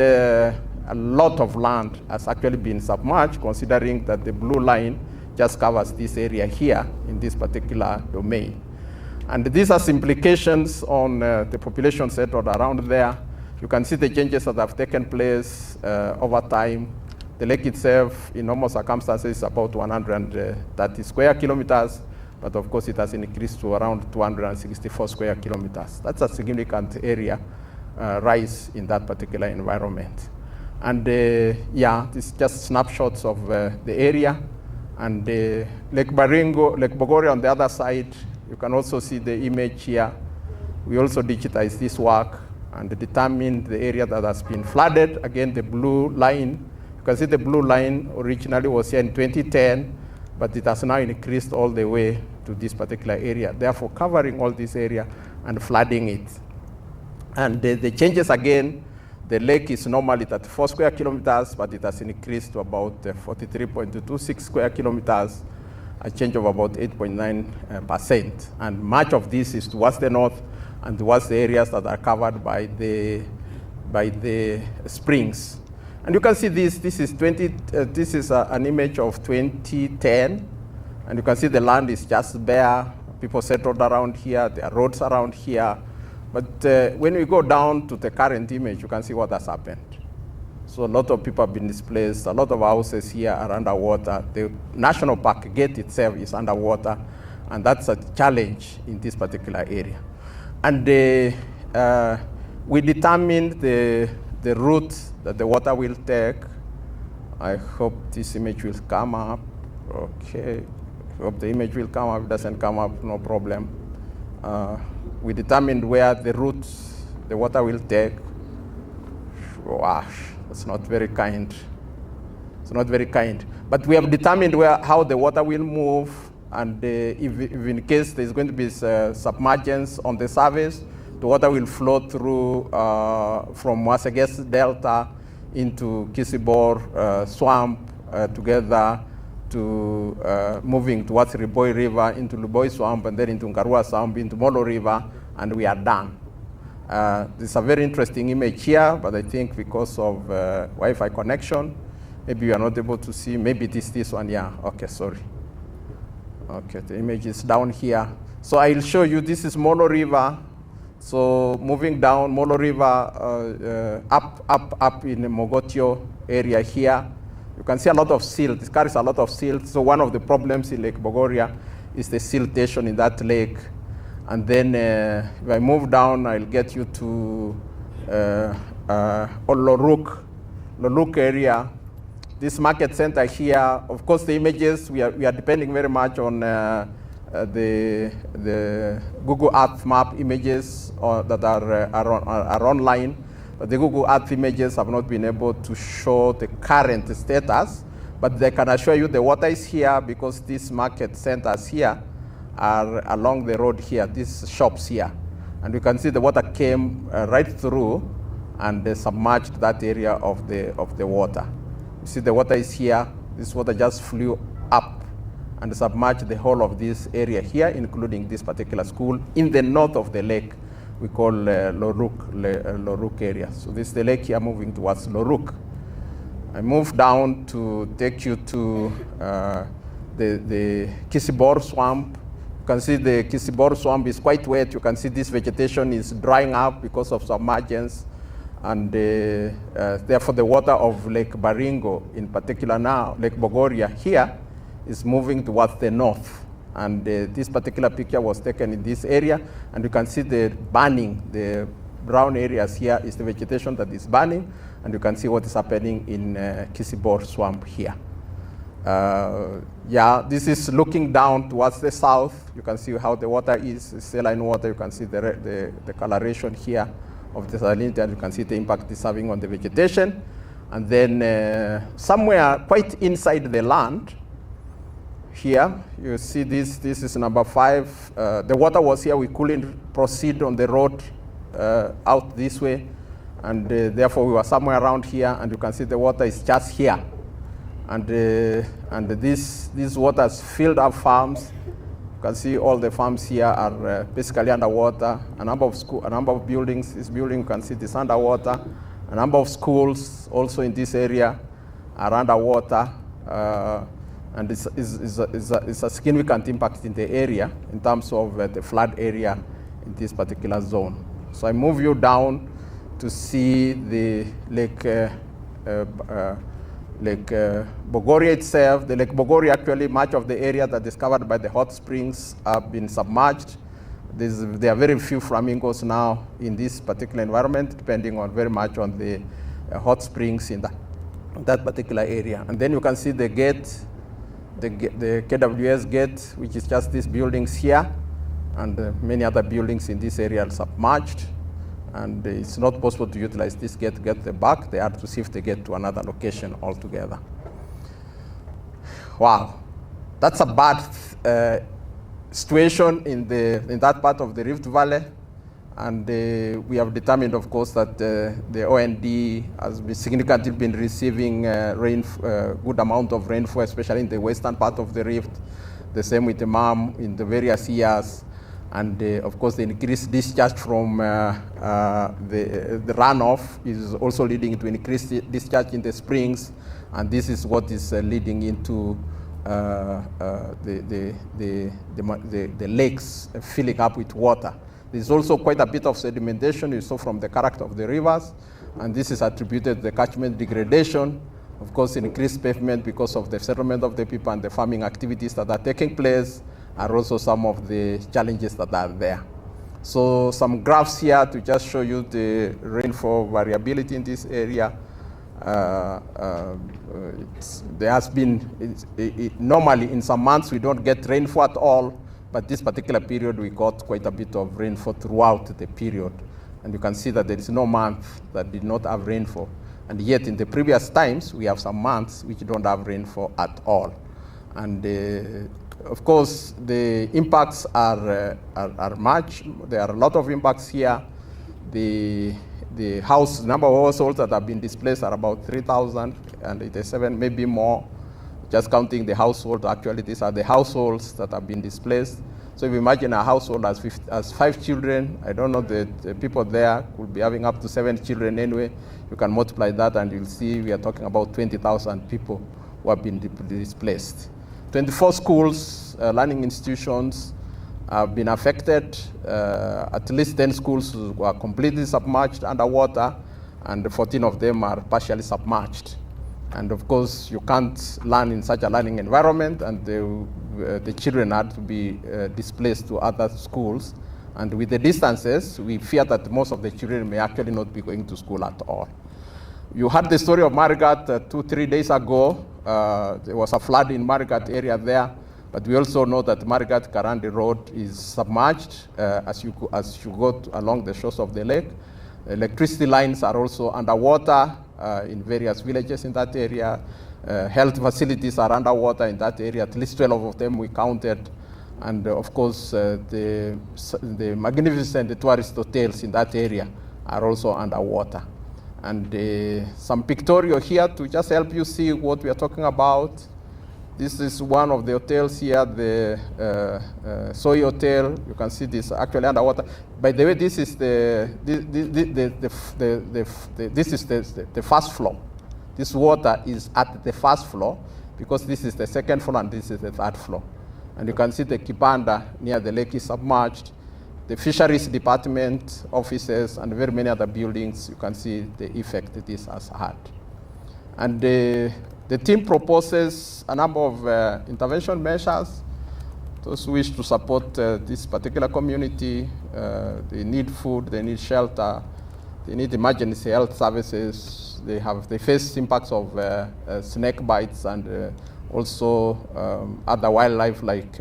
a lot of land has actually been submerged, considering that the blue line just covers this area here in this particular domain. And this has implications on the population settled around there. You can see the changes that have taken place over time. The lake itself, in normal circumstances, is about 130 square kilometers, but of course it has increased to around 264 square kilometers. That's a significant area rise in that particular environment. And yeah, this is just snapshots of the area. And Lake Baringo, Lake Bogoria on the other side, you can also see the image here. We also digitized this work and determined the area that has been flooded. Again, the blue line, you can see the blue line originally was here in 2010, but it has now increased all the way to this particular area, therefore covering all this area and flooding it. And the changes again, the lake is normally 34 square kilometers, but it has increased to about 43.26 square kilometers, a change of about 8.9%. And much of this is towards the north and towards the areas that are covered by the springs. And you can see this is an image of 2010, and you can see the land is just bare. People settled around here, there are roads around here. But when we go down to the current image, you can see what has happened. So a lot of people have been displaced. A lot of houses here are underwater. The national park gate itself is underwater, and that's a challenge in this particular area. And we determined the route that the water will take. I hope this image will come up. Okay, I hope the image will come up. If it doesn't come up, no problem. We determined where the route the water will take. Wow, that's not very kind. It's not very kind. But we have determined how the water will move, and if in case there's going to be submergence on the surface, the water will flow through from Waseges Delta into Kisibor Swamp together to moving towards Riboi River, into Luboi Swamp, and then into Ngarua Swamp, into Molo River, and we are done. This is a very interesting image here, but I think because of Wi-Fi connection, maybe you are not able to see. Maybe it is this one, yeah. Okay, sorry. Okay, the image is down here. So I'll show you, this is Molo River. So moving down Molo River, up in the Mogotio area here, you can see a lot of silt. It carries a lot of silt. So one of the problems in Lake Bogoria is the siltation in that lake. And then if I move down, I'll get you to Loruk area. This market center here, of course, the images, we are depending very much on the Google Earth map images that are online. But the Google Earth images have not been able to show the current status, but they can assure you the water is here because these market centers here are along the road here, these shops here. And you can see the water came right through and they submerged that area of the water. You see the water is here, this water just flew up and submerged the whole of this area here, including this particular school in the north of the lake. We call Loruk area. So this is the lake here moving towards Loruk. I move down to take you to the Kisibor Swamp. You can see the Kisibor Swamp is quite wet. You can see this vegetation is drying up because of submergence. And therefore the water of Lake Baringo, in particular now, Lake Bogoria here, is moving towards the north. And this particular picture was taken in this area, and you can see the burning, the brown areas here is the vegetation that is burning, and you can see what is happening in Kisibor Swamp here. Yeah, this is looking down towards the south. You can see how the water is saline water. You can see the coloration here of the salinity, and you can see the impact it's having on the vegetation. And then somewhere quite inside the land, here, you see this is number 5. The water was here, we couldn't proceed on the road out this way, and therefore we were somewhere around here, and you can see the water is just here. And this water has filled up farms. You can see all the farms here are basically underwater. A number of buildings, this building, you can see this underwater. A number of schools also in this area are underwater. and it's a significant impact in the area in terms of the flood area in this particular zone. So I move you down to see the Lake Bogoria itself. The Lake Bogoria, actually, much of the area that is covered by the hot springs have been submerged. There are very few flamingos now in this particular environment, depending on very much on the hot springs in that particular area. And then you can see the gate, the KWS gate, which is just these buildings here, and many other buildings in this area are submerged. And it's not possible to utilize this gate to get them back. They have to shift the gate to another location altogether. Wow, that's a bad situation in that part of the Rift Valley. And we have determined, of course, that the OND has significantly been receiving good amount of rainfall, especially in the western part of the Rift. The same with the MAM in the various years. And of course, the increased discharge from the runoff is also leading to increased discharge in the springs, and this is what is leading into the lakes filling up with water. There's also quite a bit of sedimentation you saw from the character of the rivers, and this is attributed to the catchment degradation, of course, increased pavement because of the settlement of the people and the farming activities that are taking place, are also some of the challenges that are there. So some graphs here to just show you the rainfall variability in this area. There has been, normally in some months we don't get rainfall at all, but this particular period we got quite a bit of rainfall throughout the period. And you can see that there is no month that did not have rainfall. And yet in the previous times, we have some months which don't have rainfall at all. And of course, the impacts are much. There are a lot of impacts here. The number of households that have been displaced are about 3,087, maybe more. Just counting the household, actually, these are the households that have been displaced. So if you imagine a household has 5 children, I don't know, the people there could be having up to 7 children anyway. You can multiply that and you'll see we are talking about 20,000 people who have been displaced. 24 schools, learning institutions have been affected. At least 10 schools were completely submerged underwater, and 14 of them are partially submerged. And of course, you can't learn in such a learning environment, and the children had to be displaced to other schools. And with the distances, we fear that most of the children may actually not be going to school at all. You heard the story of Marigat 2-3 days ago. There was a flood in Marigat area there, but we also know that Marigat-Karandi Road is submerged as you go along the shores of the lake. Electricity lines are also underwater in various villages in that area. Health facilities are underwater in that area, at least 12 of them we counted. And of course, the magnificent tourist hotels in that area are also underwater. And some pictorial here to just help you see what we are talking about. This is one of the hotels here, the Soy Hotel. You can see this actually underwater. By the way, this is the first floor. This water is at the first floor because this is the second floor and this is the third floor. And you can see the kibanda near the lake is submerged. The fisheries department, offices, and very many other buildings, you can see the effect that this has had. And the team proposes a number of intervention measures. Those who wish to support this particular community, they need food, they need shelter, they need emergency health services. They face impacts of snake bites and also other wildlife like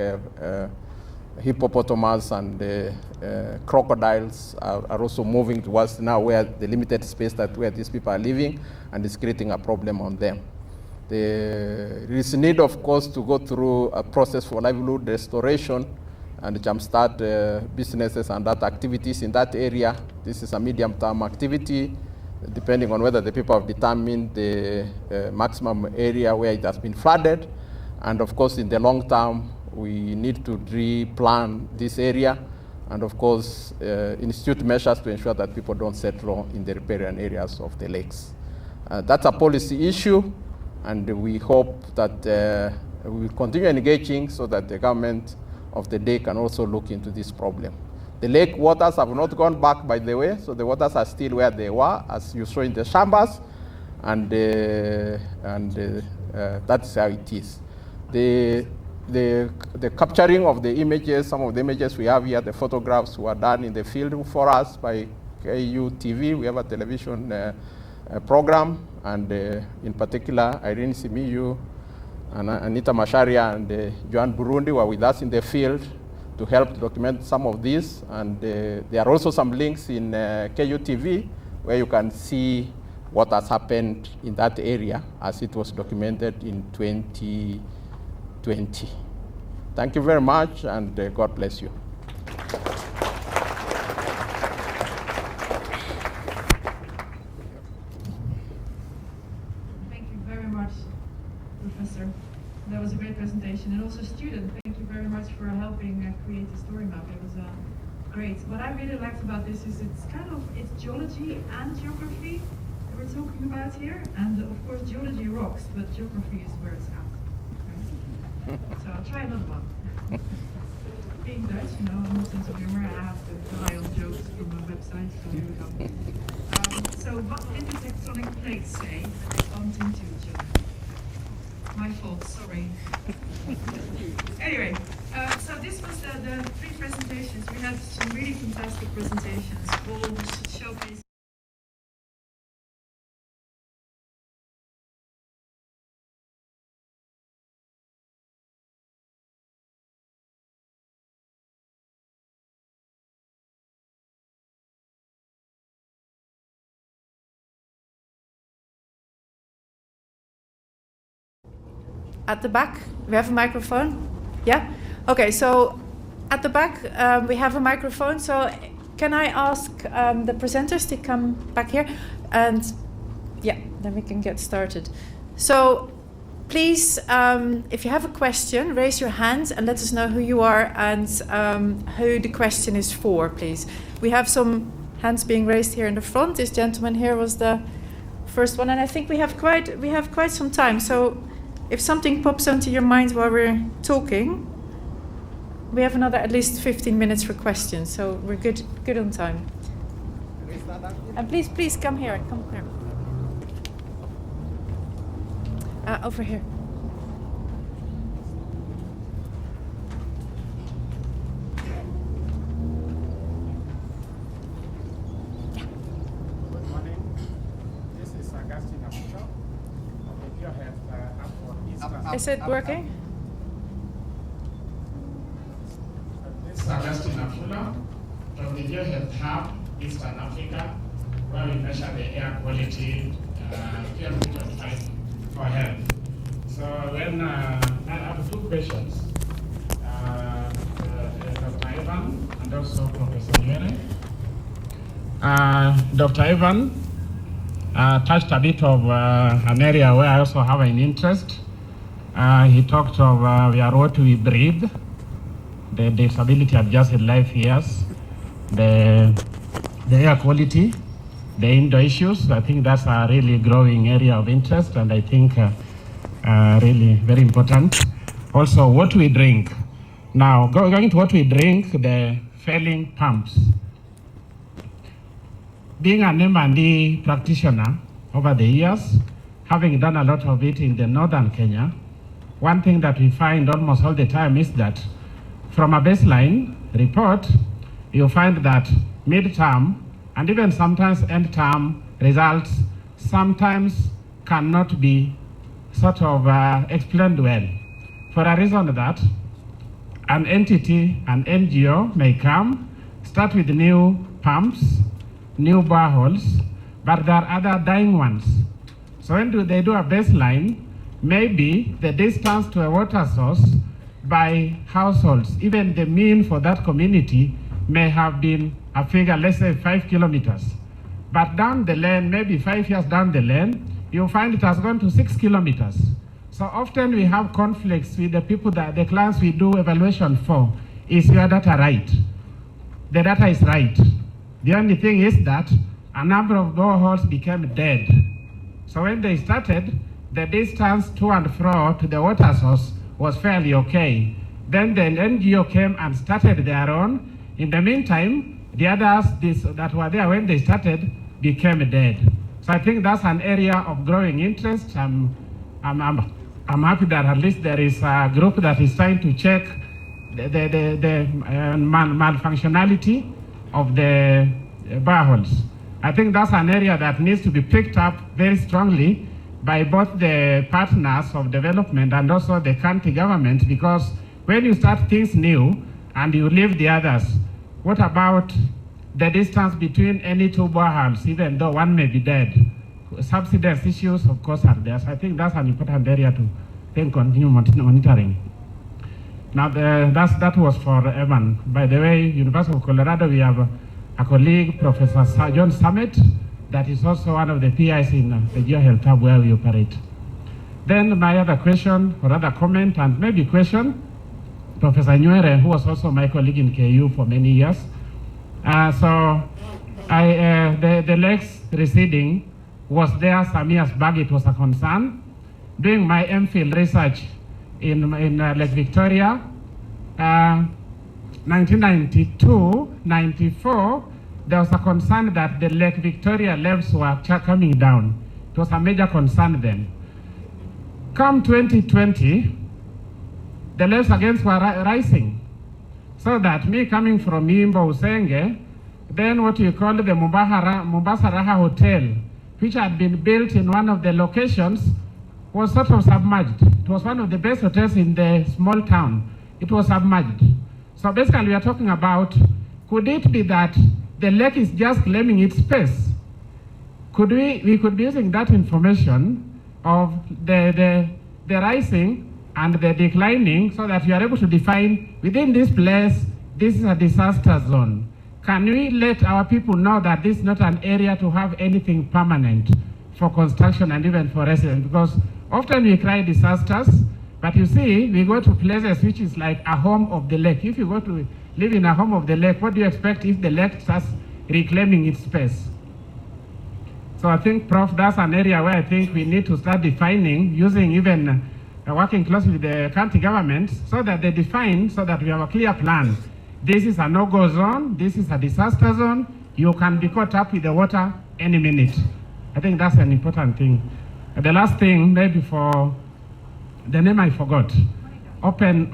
hippopotamus and crocodiles are also moving towards now where the limited space where these people are living, and it's creating a problem on them. There is need, of course, to go through a process for livelihood restoration and jumpstart businesses and other activities in that area. This is a medium-term activity, depending on whether the people have determined the maximum area where it has been flooded. And of course, in the long term, we need to replan this area and, of course, institute measures to ensure that people don't settle in the riparian areas of the lakes. That's a policy issue, and we hope that we will continue engaging so that the government of the day can also look into this problem. The lake waters have not gone back, by the way, so the waters are still where they were, as you saw in the chambers, and that's how it is. The capturing of the images, some of the images we have here, the photographs were done in the field for us by KU TV. We have a television program, and in particular, Irene Simiyu and Anita Masharia and Joan Burundi were with us in the field to help document some of this. And there are also some links in KU TV where you can see what has happened in that area as it was documented in 2020. Thank you very much, and God bless you. Thank you very much, Professor. That was a great presentation. And also, student, thank you very much for helping create the story map. It was great. What I really liked about this is it's geology and geography that we're talking about here. And of course, geology rocks, but geography is where it's at. Okay? So I'll try another one. Being Dutch, you know, no sense of humor, I have to rely on jokes from a website, so here we go. So what did the tectonic plates say when they bumped into each other? My fault, sorry. Anyway, so this was the three presentations. We had some really fantastic presentations, all showcasing. At the back, we have a microphone. Yeah? Okay, so at the back, we have a microphone. So can I ask the presenters to come back here? And yeah, then we can get started. So please, if you have a question, raise your hand and let us know who you are and who the question is for, please. We have some hands being raised here in the front. This gentleman here was the first one, and I think we have quite some time. So if something pops onto your mind while we're talking, we have another at least 15 minutes for questions, so we're good on time. And please come here. Over here. Good morning. This is Augustine Aputo. Is it working? This is Augustine Aputo from the Geohealth Hub, Eastern Africa, where we measure the air quality PM2.5 for health. So when I have two questions, Dr. Ivan and also Professor Nyere. Dr. Ivan touched a bit of an area where I also have an interest. He talked of we are what we breathe, the disability adjusted life years, the air quality, the indoor issues. I think that's a really growing area of interest, and I think really very important. Also, what we drink. Now, going to what we drink, the failing pumps. Being an M&E practitioner over the years, having done a lot of it in the northern Kenya, one thing that we find almost all the time is that from a baseline report, you find that mid-term and even sometimes end-term results sometimes cannot be sort of explained well. For a reason that an entity, an NGO may come, start with new pumps, new boreholes, but there are other dying ones. So when they do a baseline, maybe the distance to a water source by households, even the mean for that community may have been a figure, let's say 5 kilometers. But down the lane, maybe 5 years down the lane, you'll find it has gone to 6 kilometers. So often we have conflicts with the people that the clients we do evaluation for. Is your data right? The data is right. The only thing is that a number of boreholes became dead. So when they started, the distance to and fro to the water source was fairly okay. Then the NGO came and started their own. In the meantime, the others that were there when they started became dead. So I think that's an area of growing interest. I'm happy that at least there is a group that is trying to check the malfunctionality of the boreholes. I think that's an area that needs to be picked up very strongly by both the partners of development and also the county government, because when you start things new and you leave the others, what about the distance between any two boreholes, even though one may be dead? Subsidence issues, of course, are there. So I think that's an important area to then continue monitoring. Now, that was for Evan. By the way, University of Colorado, we have a colleague, Professor John Summit, that is also one of the PIs in the GeoHealth Hub where we operate. Then my other question, or other comment, and maybe question, Professor Nywere, who was also my colleague in KU for many years. The lakes receding was there some years back. It was a concern. Doing my MPhil research in Lake Victoria, 1992, 94, there was a concern that the Lake Victoria levels were coming down. It was a major concern then. Come 2020, the levels again were rising. So that me coming from Imbo Usenge, then what you call the Mombasa Raha Hotel, which had been built in one of the locations, was sort of submerged. It was one of the best hotels in the small town. It was submerged. So basically we are talking about, could it be that the lake is just claiming its space? Could we could be using that information of the rising and the declining so that we are able to define within this place, this is a disaster zone. Can we let our people know that this is not an area to have anything permanent for construction and even for residents? Because often we cry disasters, but you see, we go to places which is like a home of the lake. If you go to live in a home of the lake, what do you expect if the lake starts reclaiming its space? So I think, Prof, that's an area where I think we need to start defining, using even working closely with the county government, so that they define, so that we have a clear plan. This is a no-go zone, this is a disaster zone, you can be caught up with the water any minute. I think that's an important thing. The last thing, maybe for the name I forgot, open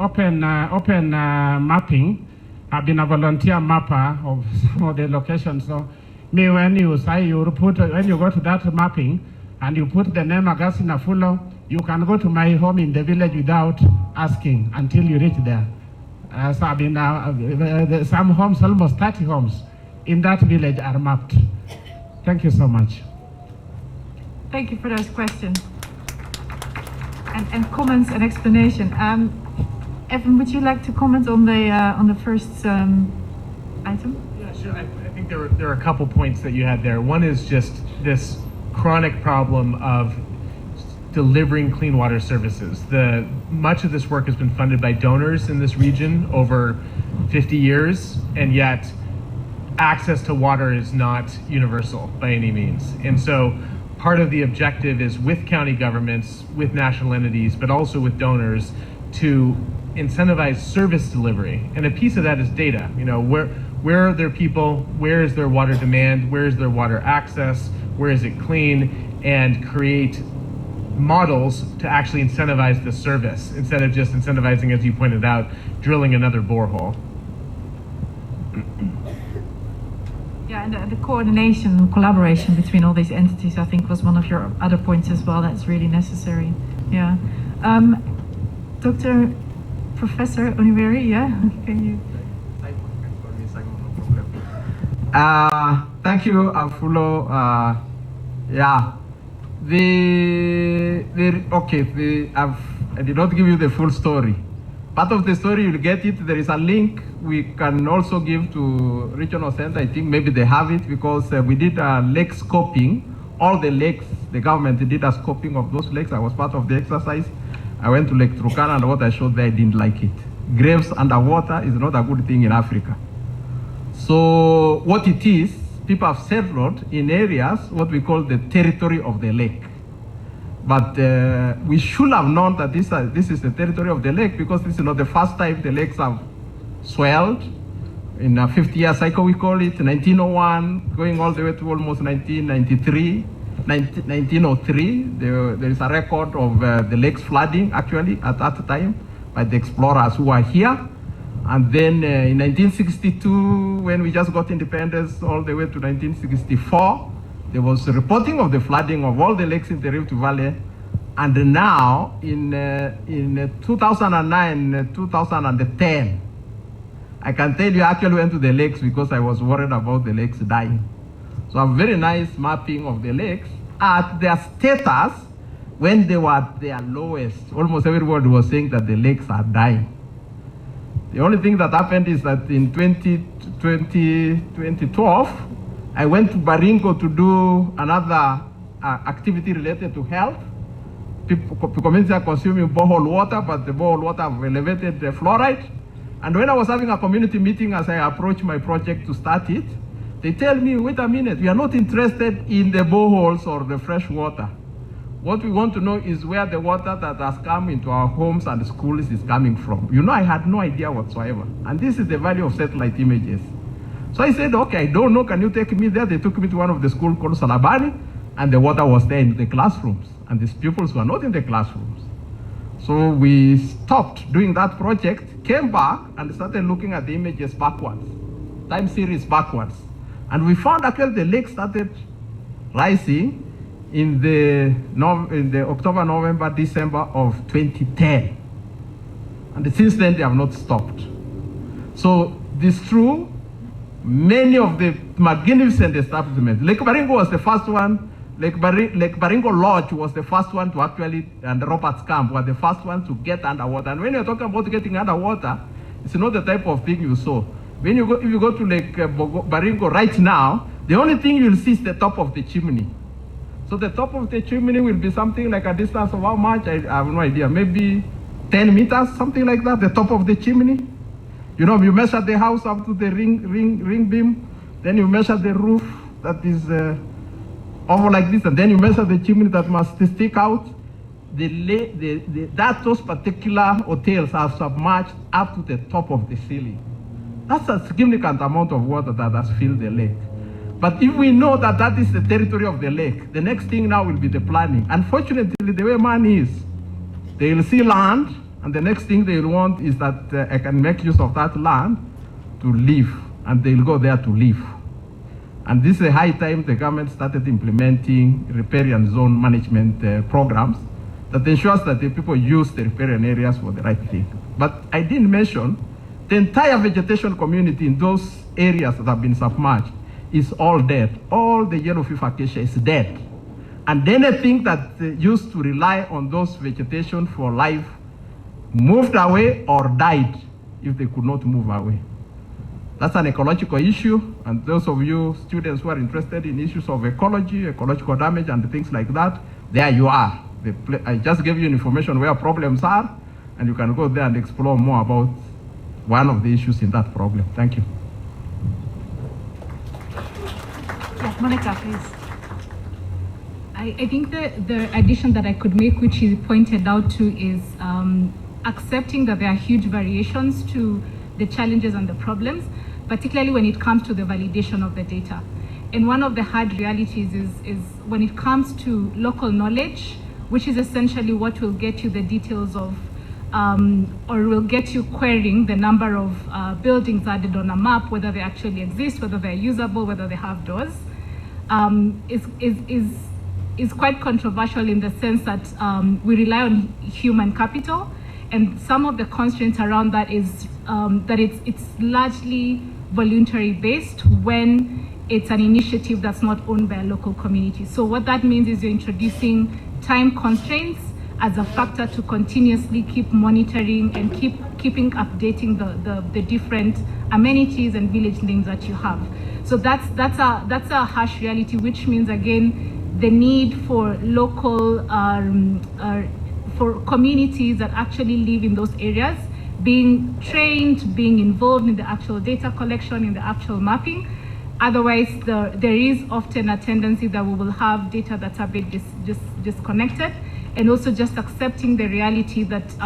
mapping. I've been a volunteer mapper of some of the locations. So when you go to that mapping and you put the name Augustine Afulo, you can go to my home in the village without asking until you reach there. So I've been, some homes, almost 30 homes in that village are mapped. Thank you so much. Thank you for those questions and comments and explanation. Evan, would you like to comment on the first item? Yeah, sure. I think there are a couple points that you had there. One is just this chronic problem of delivering clean water services. Much of this work has been funded by donors in this region over 50 years, and yet access to water is not universal by any means. And so part of the objective is with county governments, with national entities, but also with donors to incentivize service delivery. And a piece of that is data. You know, where are there people, where is their water demand, where is their water access, where is it clean, and create models to actually incentivize the service instead of just incentivizing, as you pointed out, drilling another borehole. Yeah, and the coordination and collaboration between all these entities, I think, was one of your other points as well. That's really necessary. Yeah. Dr. Professor Nywere, yeah, can you? Thank you, Afulo. Yeah. I did not give you the full story. Part of the story, you'll get it. There is a link we can also give to Regional Center. I think maybe they have it because we did a lake scoping. All the lakes, the government did a scoping of those lakes. I was part of the exercise. I went to Lake Turkana, and what I showed there, I didn't like it. Graves underwater is not a good thing in Africa. So what it is, people have settled in areas, what we call the territory of the lake. But we should have known that this is the territory of the lake, because this is not the first time the lakes have swelled. In a 50-year cycle, we call it, 1901, going all the way to almost 1993, 1903. There is a record of the lakes flooding, actually, at that time, by the explorers who were here. And then in 1962, when we just got independence, all the way to 1964, there was a reporting of the flooding of all the lakes in the Rift Valley. And now, in 2009, 2010, I can tell you I actually went to the lakes because I was worried about the lakes dying. So a very nice mapping of the lakes at their status when they were at their lowest. Almost everybody was saying that the lakes are dying. The only thing that happened is that in 2012, I went to Baringo to do another activity related to health. Communities are consuming borehole water, but the borehole water have elevated the fluoride. And when I was having a community meeting, as I approached my project to start it, they tell me, wait a minute, we are not interested in the boreholes or the fresh water. What we want to know is where the water that has come into our homes and schools is coming from. You know, I had no idea whatsoever. And this is the value of satellite images. So I said, okay, I don't know, can you take me there? They took me to one of the schools called Salabani, and the water was there in the classrooms, and these pupils were not in the classrooms. So we stopped doing that project, came back, and started looking at the images backwards, time series backwards. And we found actually the lake started rising in the October, November, December of 2010. And since then, they have not stopped. So this is true. Many of the magnificent establishments, Lake Baringo was the first one. Lake Baringo Lodge was the first one to actually, and Roberts Camp were the first one to get underwater. And when you're talking about getting underwater, it's not the type of thing you saw. When you go, if you go to Lake Baringo right now, the only thing you'll see is the top of the chimney. So the top of the chimney will be something like a distance of how much? I have no idea. Maybe 10 meters, something like that, the top of the chimney. You know, you measure the house up to the ring beam, then you measure the roof that is over like this, and then you measure the chimney that must stick out. Those particular hotels are submerged up to the top of the ceiling. That's a significant amount of water that has filled the lake. But if we know that that is the territory of the lake, the next thing now will be the planning. Unfortunately, the way man is, they will see land, and the next thing they will want is that I can make use of that land to live, and they'll go there to live. And this is a high time the government started implementing riparian zone management programs that ensures that the people use the riparian areas for the right thing. But I didn't mention the entire vegetation community in those areas that have been submerged is all dead. All the yellowleaf acacia is dead. And anything that used to rely on those vegetation for life moved away or died if they could not move away. That's an ecological issue, and those of you students who are interested in issues of ecology, ecological damage, and things like that, there you are. I just gave you information where problems are, and you can go there and explore more about one of the issues in that problem. Thank you. Yes, Monica, please. I think the addition that I could make, which you pointed out to, is accepting that there are huge variations to the challenges and the problems, particularly when it comes to the validation of the data. And one of the hard realities is when it comes to local knowledge, which is essentially what will get you the details of, or will get you querying the number of buildings added on a map, whether they actually exist, whether they're usable, whether they have doors, is quite controversial in the sense that we rely on human capital, and some of the constraints around that is that it's largely voluntary based when it's an initiative that's not owned by a local community. So what that means is you're introducing time constraints as a factor to continuously keep monitoring and keeping updating the different amenities and village names that you have. So that's a harsh reality, which means again the need for local for communities that actually live in those areas being trained, being involved in the actual data collection, in the actual mapping, Otherwise, there is often a tendency that we will have data that's a bit disconnected, and also just accepting the reality that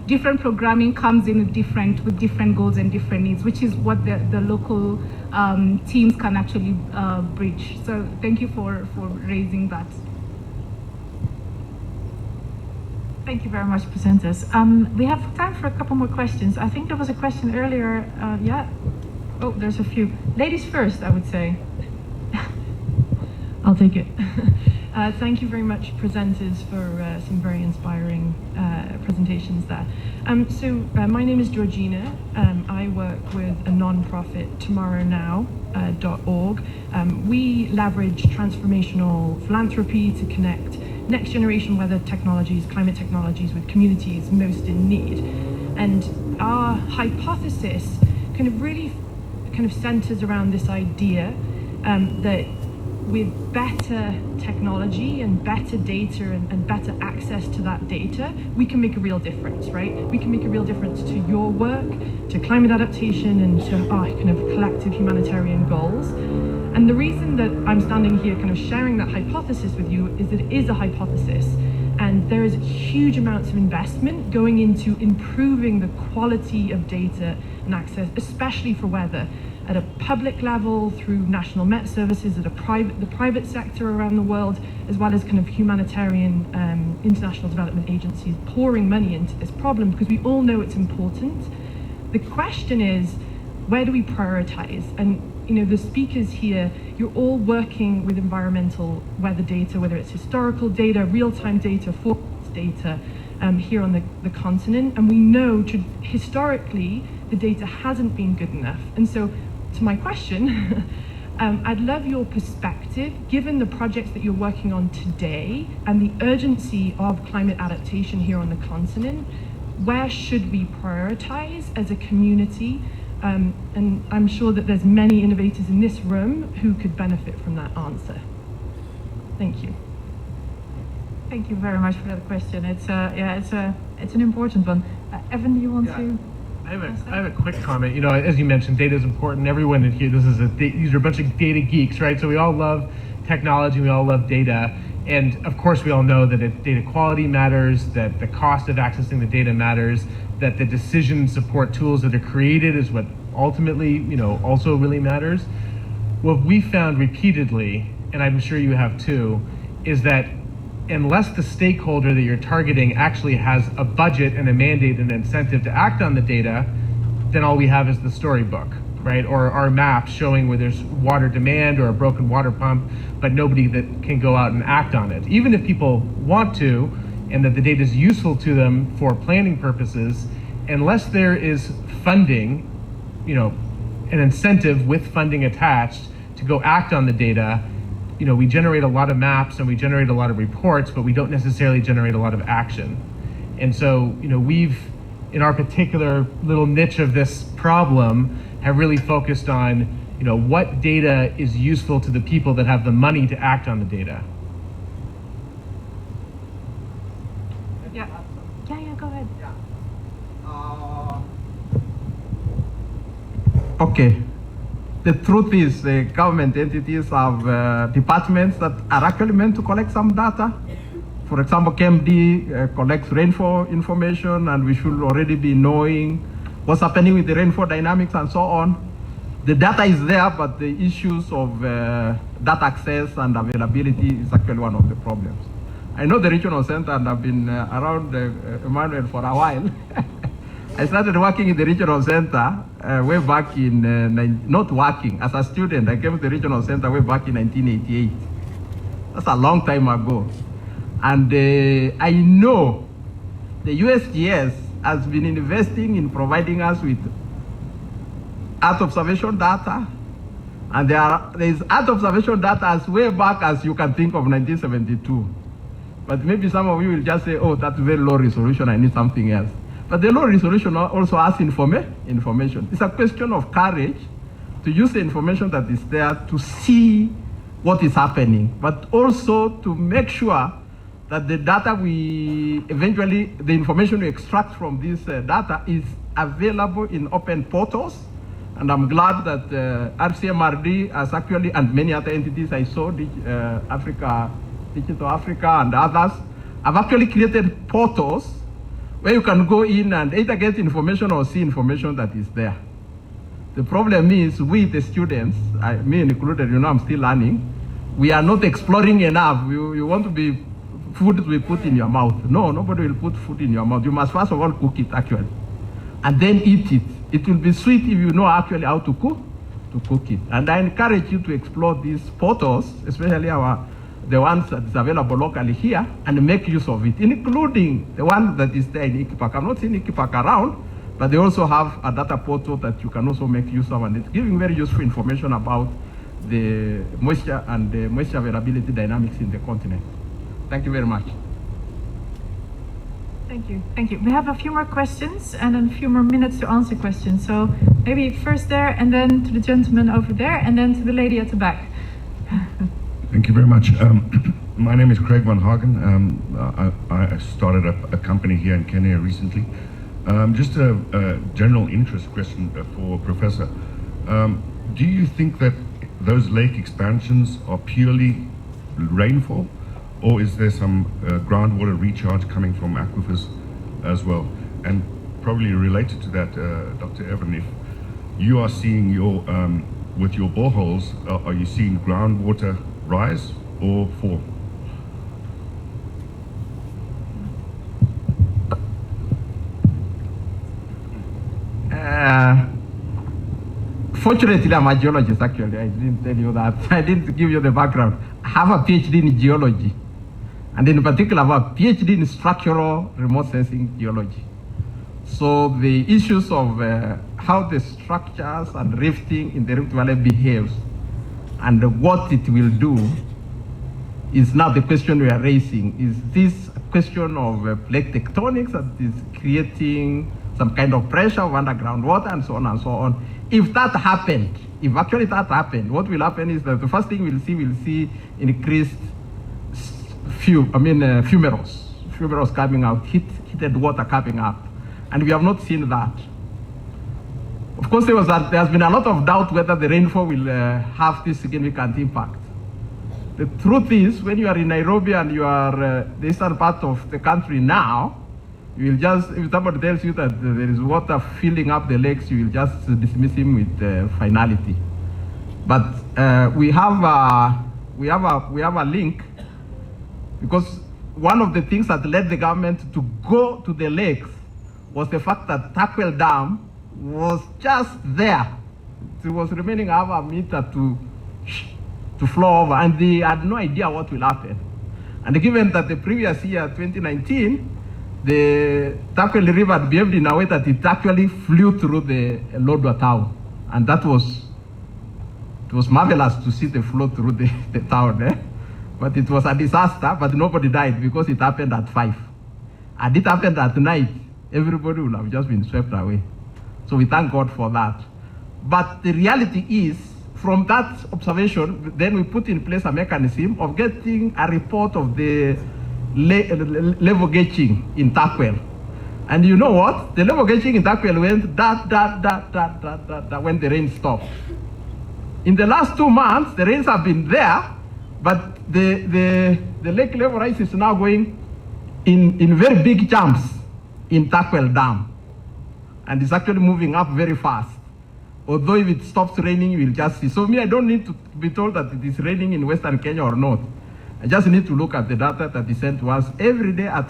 different programming comes in with different goals and different needs, which is what the local teams can actually bridge. So thank you for raising that. Thank you very much, presenters. We have time for a couple more questions. I think there was a question earlier. Yeah. Oh, there's a few. Ladies first, I would say. I'll take it. Thank you very much, presenters, for some very inspiring presentations there. My name is Georgina. I work with a non-profit, TomorrowNow.org. We leverage transformational philanthropy to connect next generation weather technologies, climate technologies with communities most in need. And our hypothesis really centers around this idea that with better technology and better data and better access to that data, we can make a real difference, right? We can make a real difference to your work, to climate adaptation, and to our collective humanitarian goals. And the reason that I'm standing here sharing that hypothesis with you is that it is a hypothesis, and there is huge amounts of investment going into improving the quality of data and access, especially for weather, at a public level through national Met services, at the private sector around the world, as well as humanitarian international development agencies pouring money into this problem, because we all know it's important. The question is, where do we prioritize? And the speakers here, you're all working with environmental weather data, whether it's historical data, real-time data, forecast data, here on the continent. And we know historically the data hasn't been good enough. And so, to my question, I'd love your perspective, given the projects that you're working on today and the urgency of climate adaptation here on the continent. Where should we prioritize as a community? And I'm sure that there's many innovators in this room who could benefit from that answer. Thank you. Thank you very much for that question. It's an important one. Evan, do you want to? I have a quick comment. As you mentioned, data is important. Everyone in here, these are a bunch of data geeks, right? So we all love technology, we all love data, and of course we all know that data quality matters, that the cost of accessing the data matters, that the decision support tools that are created is what ultimately, also really matters. What we found repeatedly, and I'm sure you have too, is that unless the stakeholder that you're targeting actually has a budget and a mandate and an incentive to act on the data, then all we have is the storybook, right? Or our map showing where there's water demand or a broken water pump, but nobody that can go out and act on it. Even if people want to, and that the data is useful to them for planning purposes, unless there is funding, an incentive with funding attached to go act on the data, we generate a lot of maps and we generate a lot of reports, but we don't necessarily generate a lot of action. And so, we've, in our particular little niche of this problem, have really focused on, what data is useful to the people that have the money to act on the data. Yeah, go ahead. Okay. The truth is, government entities have departments that are actually meant to collect some data. For example, KMD collects rainfall information, and we should already be knowing what's happening with the rainfall dynamics and so on. The data is there, but the issues of data access and availability is actually one of the problems. I know the regional center, and I've been around Emmanuel for a while. I started working in the regional center way back in, not working, as a student. I came to the regional center way back in 1988. That's a long time ago. And I know the USGS has been investing in providing us with Earth observation data. And there is Earth observation data as way back as you can think of 1972. But maybe some of you will just say, oh, that's very low resolution, I need something else. But the low resolution also has information. It's a question of courage to use the information that is there to see what is happening, but also to make sure that the data the information we extract from this data is available in open portals And I'm glad that RCMRD has actually, and many other entities I saw, Digital Africa and others, have actually created portals where you can go in and either get information or see information that is there. The problem is we, the students, me included, I'm still learning, we are not exploring enough. You want to be food to be put in your mouth. No, nobody will put food in your mouth. You must first of all cook it actually, and then eat it. It will be sweet if you know actually how to cook it. And I encourage you to explore these portals, especially the ones that is available locally here, and make use of it, including the one that is there in Equipac. I'm not seeing Equipac around, but they also have a data portal that you can also make use of, and it's giving very useful information about the moisture and the moisture availability dynamics in the continent. Thank you very much. Thank you. Thank you. We have a few more questions and a few more minutes to answer questions. So maybe first there, and then to the gentleman over there, and then to the lady at the back. Thank you very much. My name is Craig Van Hagen. I started a company here in Kenya recently. Just a general interest question for Professor. Do you think that those lake expansions are purely rainfall, or is there some groundwater recharge coming from aquifers as well? And probably related to that, Dr. Evan, if you are seeing with your boreholes, are you seeing groundwater rise or fall? Fortunately, I'm a geologist actually. I didn't tell you that. I didn't give you the background. I have a PhD in geology, and in particular, I have a PhD in structural remote sensing geology. So the issues of how the structures and rifting in the Rift Valley behaves and what it will do is now the question we are raising. Is this a question of plate tectonics that is creating some kind of pressure of underground water and so on and so on? If that happened, if actually that happened, what will happen is that the first thing we'll see increased fumaroles coming out, heated water coming up, and we have not seen that. Of course, there has been a lot of doubt whether the rainfall will have this significant impact. The truth is, when you are in Nairobi and you are the eastern part of the country now, you will just, if somebody tells you that there is water filling up the lakes, you will just dismiss him with finality. But we have a link, because one of the things that led the government to go to the lakes was the fact that Takwel Dam was just there. It was remaining half a meter to flow over, and they had no idea what will happen. And given that the previous year, 2019, the Takwel River behaved in a way that it actually flew through the Lodwar town, and it was marvelous to see the flow through the town. But it was a disaster, but nobody died because it happened at 5. And it happened at night, everybody would have just been swept away. So we thank God for that. But the reality is, from that observation, then we put in place a mechanism of getting a report of the level gauging in Takwel. And you know what? The level gauging in Takwel went that when the rain stopped. In the last 2 months, the rains have been there, but the lake level rise is now going in very big jumps in Takwel Dam. And it's actually moving up very fast. Although if it stops raining, you will just see. So I don't need to be told that it is raining in Western Kenya or not. I just need to look at the data that is sent to us every day at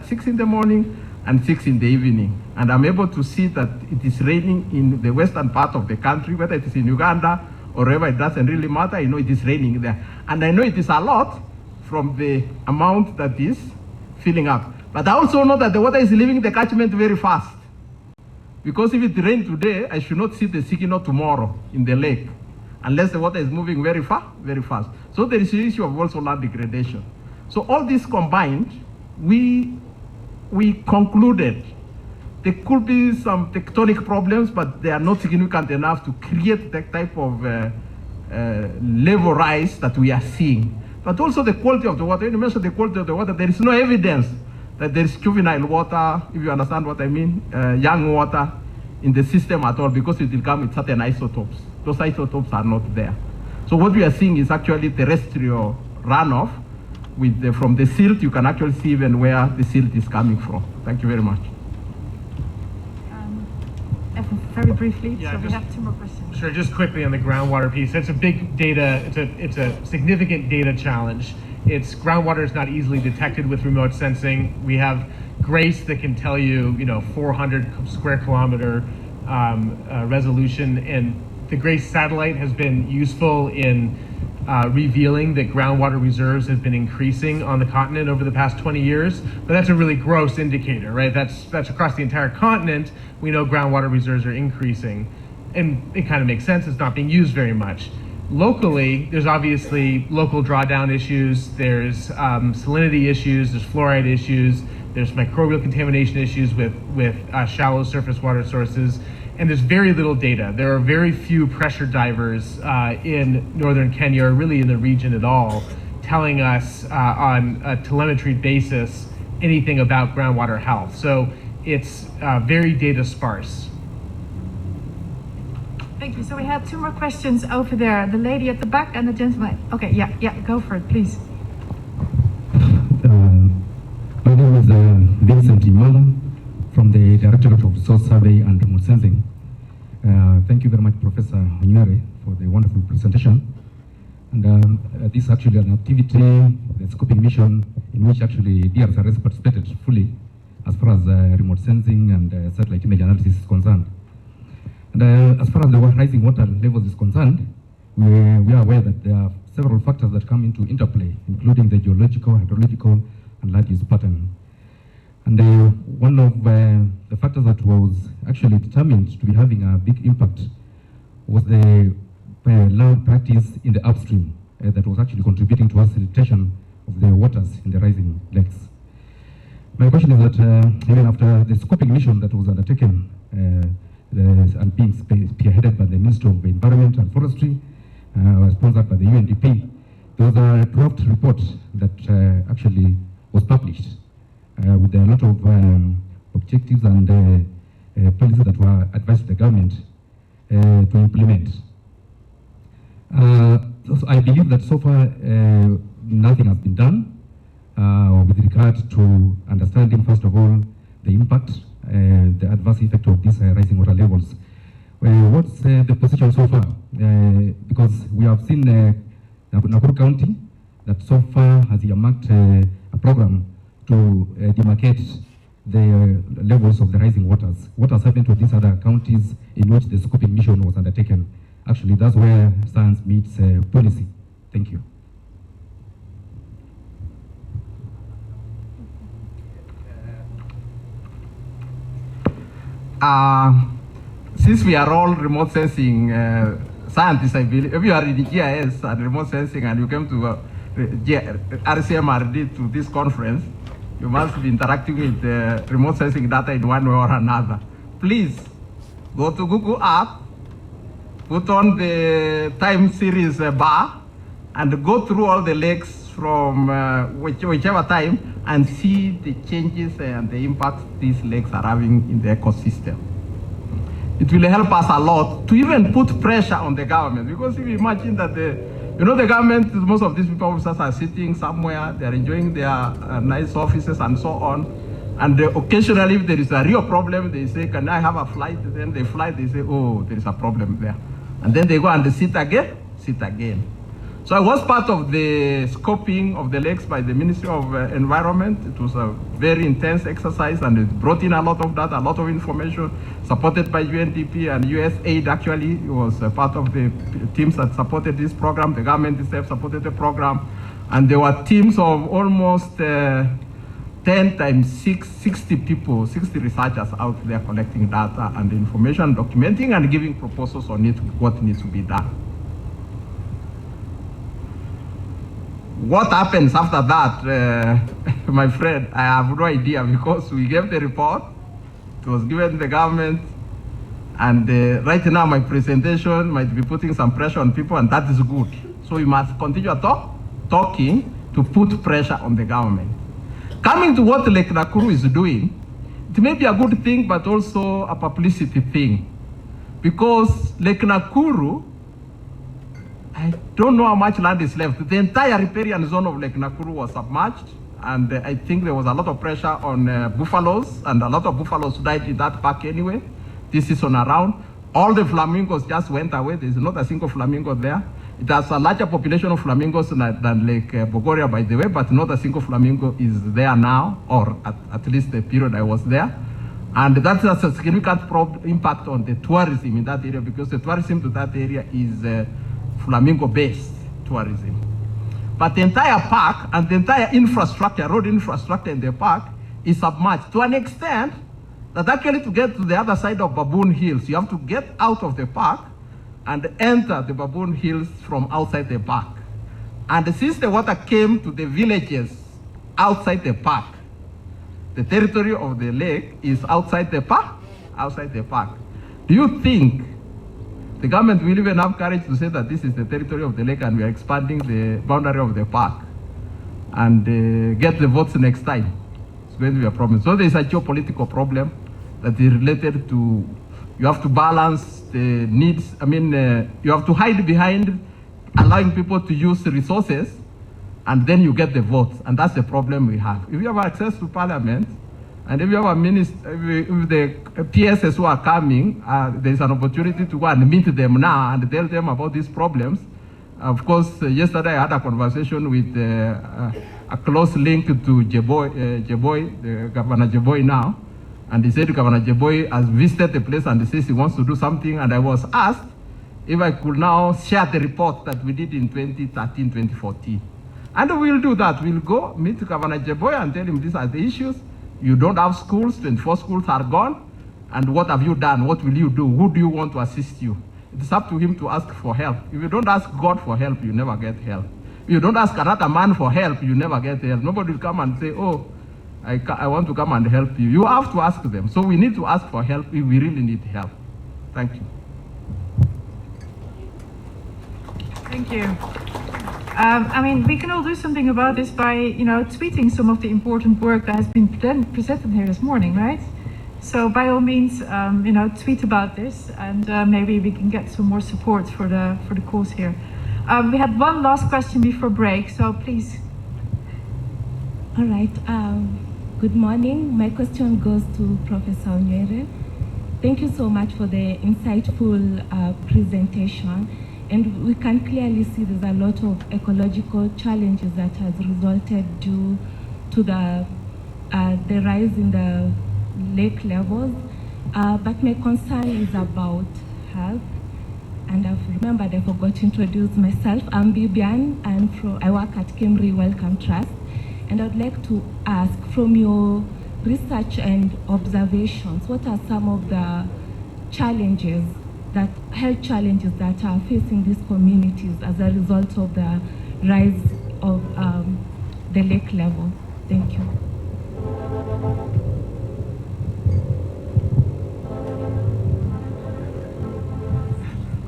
6 in the morning and 6 in the evening. And I'm able to see that it is raining in the western part of the country, whether it is in Uganda or wherever, it doesn't really matter. I know it is raining there. And I know it is a lot from the amount that is filling up. But I also know that the water is leaving the catchment very fast. Because if it rains today, I should not see the signal tomorrow in the lake, unless the water is moving very fast. So there is the issue of also land degradation. So all this combined, we concluded there could be some tectonic problems, but they are not significant enough to create the type of level rise that we are seeing. But also the quality of the water. When you mention the quality of the water, there is no evidence that there is juvenile water, if you understand what I mean, young water in the system at all because it will come with certain isotopes. Those isotopes are not there. So what we are seeing is actually terrestrial runoff from the silt. You can actually see even where the silt is coming from. Thank you very much. Very briefly, Yeah, so we have 2 more questions. Sure, just quickly on the groundwater piece. It's a big data, it's a significant data challenge. Groundwater is not easily detected with remote sensing. We have GRACE that can tell you, 400 square kilometer resolution, and the GRACE satellite has been useful in revealing that groundwater reserves have been increasing on the continent over the past 20 years. But that's a really gross indicator, right? That's across the entire continent. We know groundwater reserves are increasing. And it kind of makes sense. It's not being used very much. Locally, there's obviously local drawdown issues. There's salinity issues. There's fluoride issues. There's microbial contamination issues with shallow surface water sources. And there's very little data. There are very few pressure divers in northern Kenya, or really in the region at all, telling us on a telemetry basis anything about groundwater health. So it's very data sparse. Thank you. So we have 2 more questions over there. The lady at the back and the gentleman. Okay, yeah, go for it, please. My name is Vincent Imala from the Directorate of Resource Survey and Remote Sensing. Thank you very much, Professor Onyore, for the wonderful presentation. And this is actually an activity, the scoping mission, in which actually DRCRS participated fully as far as remote sensing and satellite image analysis is concerned. And as far as the rising water levels is concerned, we are aware that there are several factors that come into interplay, including the geological, hydrological, and land use pattern. And one of the factors that was actually determined to be having a big impact was the land practice in the upstream that was actually contributing to facilitation of the waters in the rising lakes. My question is that even after the scoping mission that was undertaken and being spearheaded by the Ministry of Environment and Forestry, sponsored by the UNDP, there was a draft report that actually was published with a lot of objectives and policies that were advised to the government to implement. So I believe that so far nothing has been done with regard to understanding, first of all, the impact, the adverse effect of these rising water levels. What's the position so far? Because we have seen Nakuru County that so far has earmarked a program to demarcate the levels of the rising waters. What has happened to these other counties in which the scoping mission was undertaken? Actually, that's where science meets policy. Thank you. Since we are all remote sensing scientists, I believe, if you are in GIS and remote sensing and you came to RCMRD to this conference, you must be interacting with remote sensing data in one way or another. Please go to Google app, put on the time series bar, and go through all the lakes from whichever time and see the changes and the impact these lakes are having in the ecosystem. It will help us a lot to even put pressure on the government, because if you imagine that the government, most of these people are sitting somewhere, they are enjoying their nice offices and so on, and occasionally if there is a real problem, they say, can I have a flight? Then they fly, they say, oh, there is a problem there. And then they go and they sit again. So I was part of the scoping of the lakes by the Ministry of Environment. It was a very intense exercise and it brought in a lot of data, a lot of information, supported by UNDP and USAID. Actually, it was part of the teams that supported this program. The government itself supported the program. And there were teams of almost 10 times 60 people, 60 researchers out there collecting data and information, documenting and giving proposals on it, what needs to be done. What happens after that, my friend, I have no idea, because we gave the report, it was given to the government, and right now my presentation might be putting some pressure on people, and that is good. So we must continue talking to put pressure on the government. Coming to what Lake Nakuru is doing, it may be a good thing, but also a publicity thing. Because Lake Nakuru, I don't know how much land is left. The entire riparian zone of Lake Nakuru was submerged, and I think there was a lot of pressure on buffaloes, and a lot of buffaloes died in that park anyway, this season around. All the flamingos just went away. There's not a single flamingo there. It has a larger population of flamingos than Lake Bogoria, by the way, but not a single flamingo is there now, or at least the period I was there. And that has a significant impact on the tourism in that area, because the tourism to that area is flamingo-based tourism. But the entire park and the entire infrastructure, road infrastructure in the park, is submerged to an extent that actually to get to the other side of Baboon Hills, you have to get out of the park and enter the Baboon Hills from outside the park. And since the water came to the villages outside the park, the territory of the lake is outside the park. Outside the park. Do you think the government will even have courage to say that this is the territory of the lake and we are expanding the boundary of the park and get the votes next time? It's going to be a problem. So there is a geopolitical problem that is related to, you have to balance the needs. I mean, you have to hide behind allowing people to use the resources, and then you get the votes, and that's the problem we have. If you have access to parliament, and if you have a minister, if the PSS who are coming, there's an opportunity to go and meet them now and tell them about these problems. Of course, yesterday I had a conversation with a close link to Jeboy, the Governor Jeboy now, and he said Governor Jeboy has visited the place and he says he wants to do something, and I was asked if I could now share the report that we did in 2013, 2014. And we'll do that. We'll go meet Governor Jeboy and tell him these are the issues. You don't have schools, 24 schools are gone. And what have you done? What will you do? Who do you want to assist you? It's up to him to ask for help. If you don't ask God for help, you never get help. If you don't ask another man for help, you never get help. Nobody will come and say, oh, I want to come and help you. You have to ask them. So we need to ask for help if we really need help. Thank you. Thank you. I mean, we can all do something about this by, tweeting some of the important work that has been presented here this morning, right? So by all means, tweet about this, and maybe we can get some more support for the cause here. We had one last question before break, so please. All right. Good morning. My question goes to Professor Onywere. Thank you so much for the insightful presentation. And we can clearly see there's a lot of ecological challenges that has resulted due to the rise in the lake levels. But my concern is about health. And I've remembered I forgot to introduce myself. I'm Bibian, and I work at Kemri Wellcome Trust. And I'd like to ask, from your research and observations, what are some of the health challenges that are facing these communities as a result of the rise of the lake level? Thank you.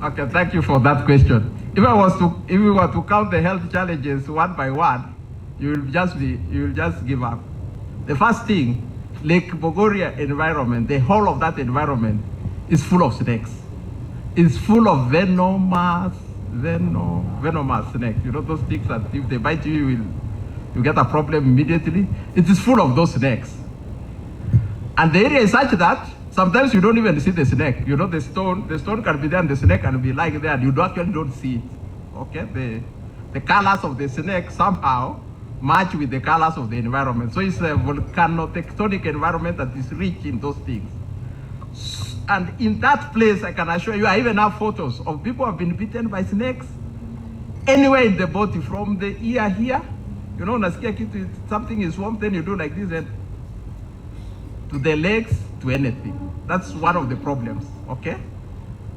Okay, thank you for that question. If we were to count the health challenges one by one, you will just give up. The first thing, Lake Bogoria environment, the whole of that environment is full of snakes. It's full of venomous snakes. You know those things that if they bite you, you get a problem immediately. It is full of those snakes. And the area is such that sometimes you don't even see the snake. You know, the stone can be there and the snake can be like there and you actually don't see it. Okay? The colors of the snake somehow match with the colors of the environment. So it's a volcanotectonic environment that is rich in those things. And in that place, I can assure you, I even have photos of people who have been bitten by snakes anywhere in the body, from the ear here. You know, something is warm, then you do like this, and to the legs, to anything. That's one of the problems, okay?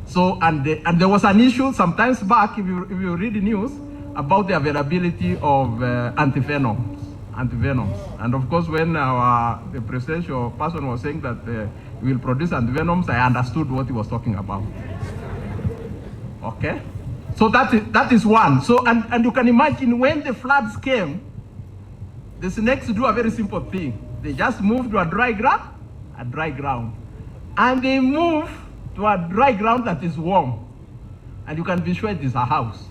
So, and there was an issue sometimes back, if you read the news, about the availability of antivenoms. And of course, when the presidential person was saying that we will produce antivenoms, I understood what he was talking about. Okay? So that is one. So, and you can imagine when the floods came, the snakes do a very simple thing. They just move to a dry ground a dry ground. And they move to a dry ground that is warm. And you can be sure it is a house.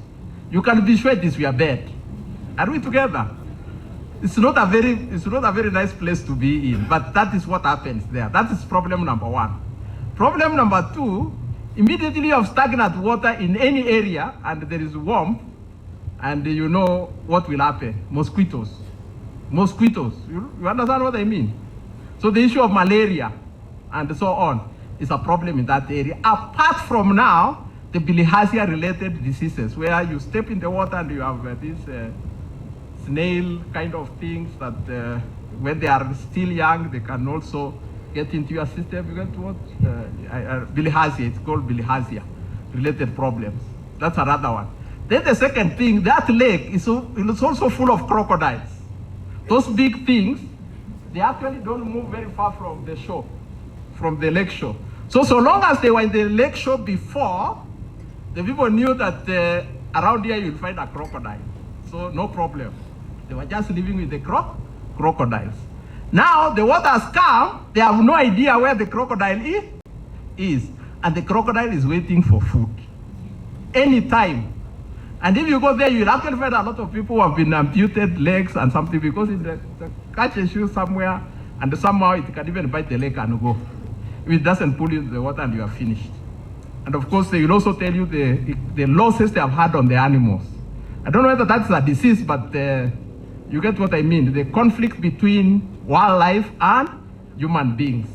You can be sure it is your bed. Are we together? It's not a very nice place to be in, but that is what happens there. That is problem number one. Problem number two, immediately you have stagnant water in any area and there is warmth, and you know what will happen. Mosquitoes. Mosquitoes. You understand what I mean? So the issue of malaria and so on is a problem in that area. Apart from now, the bilharzia related diseases, where you step in the water and you have these snail kind of things that when they are still young, they can also get into your system. You get what? Bilharzia, it's called bilharzia related problems. That's another one. Then the second thing, that lake is also full of crocodiles. Those big things, they actually don't move very far from the shore, from the lake shore. So long as they were in the lake shore before, the people knew that around here you'll find a crocodile. So no problem. They were just living with the crocodiles. Now the water has come, they have no idea where the crocodile is. And the crocodile is waiting for food. Anytime. And if you go there, you'll actually find a lot of people who have been amputated legs and something, because if they catch a shoe somewhere and somehow it can even bite the leg and go. If it doesn't pull you into the water and you are finished. And of course, they will also tell you the losses they have had on the animals. I don't know whether that's a disease, but you get what I mean. The conflict between wildlife and human beings.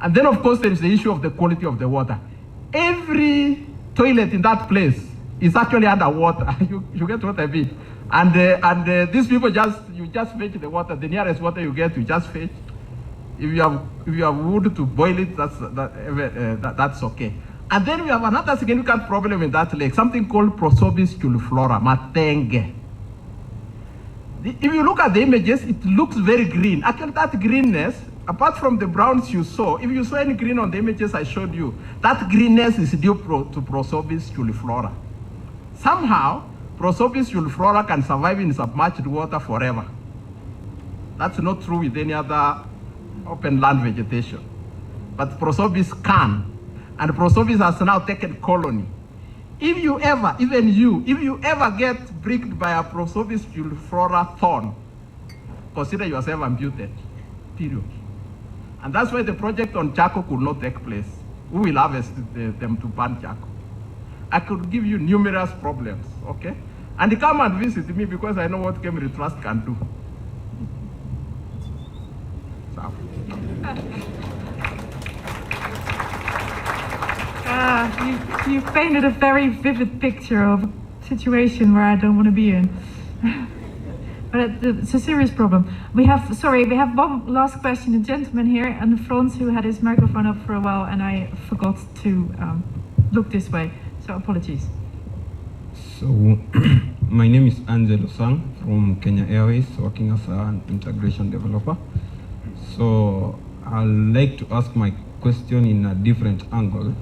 And then, of course, there is the issue of the quality of the water. Every toilet in that place is actually underwater. You get what I mean? And these people you just fetch the water. The nearest water you get, you just fetch. If you have wood to boil it, that's okay. And then we have another significant problem in that lake, something called Prosopis juliflora, matenge. If you look at the images, it looks very green. Actually, that greenness, apart from the browns you saw, if you saw any green on the images I showed you, that greenness is due to Prosopis juliflora. Somehow, Prosopis juliflora can survive in submerged water forever. That's not true with any other open land vegetation. But Prosopis can. And Prosopis has now taken colony. If you ever get pricked by a Prosopis juliflora thorn, consider yourself amputated, period. And that's why the project on Chaco could not take place. We will harvest them to ban Chaco. I could give you numerous problems, okay? And come and visit me, because I know what Kemri Trust can do. So. You painted a very vivid picture of a situation where I don't want to be in. But it's a serious problem. We have one last question. A gentleman here in the front who had his microphone up for a while, and I forgot to look this way. So apologies. So my name is Angelo Sang from Kenya Airways, working as an integration developer. So I'd like to ask my question in a different angle.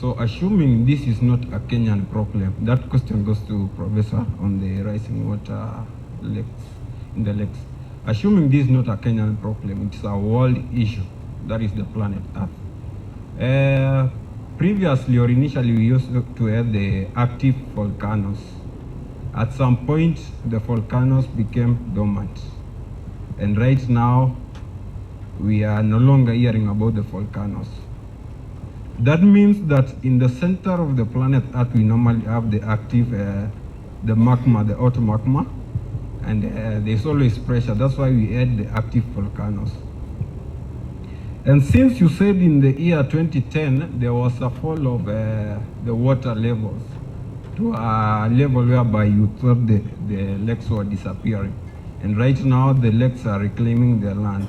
So assuming this is not a Kenyan problem, that question goes to Professor on the rising water in the lakes. Assuming this is not a Kenyan problem, it's a world issue, that is the planet Earth. Previously or initially we used to have the active volcanoes. At some point the volcanoes became dormant. And right now we are no longer hearing about the volcanoes. That means that in the center of the planet Earth, we normally have the active, the magma, the hot magma, and there's always pressure. That's why we had the active volcanoes. And since you said in the year 2010, there was a fall of the water levels to a level whereby you thought the lakes were disappearing. And right now, the lakes are reclaiming their land.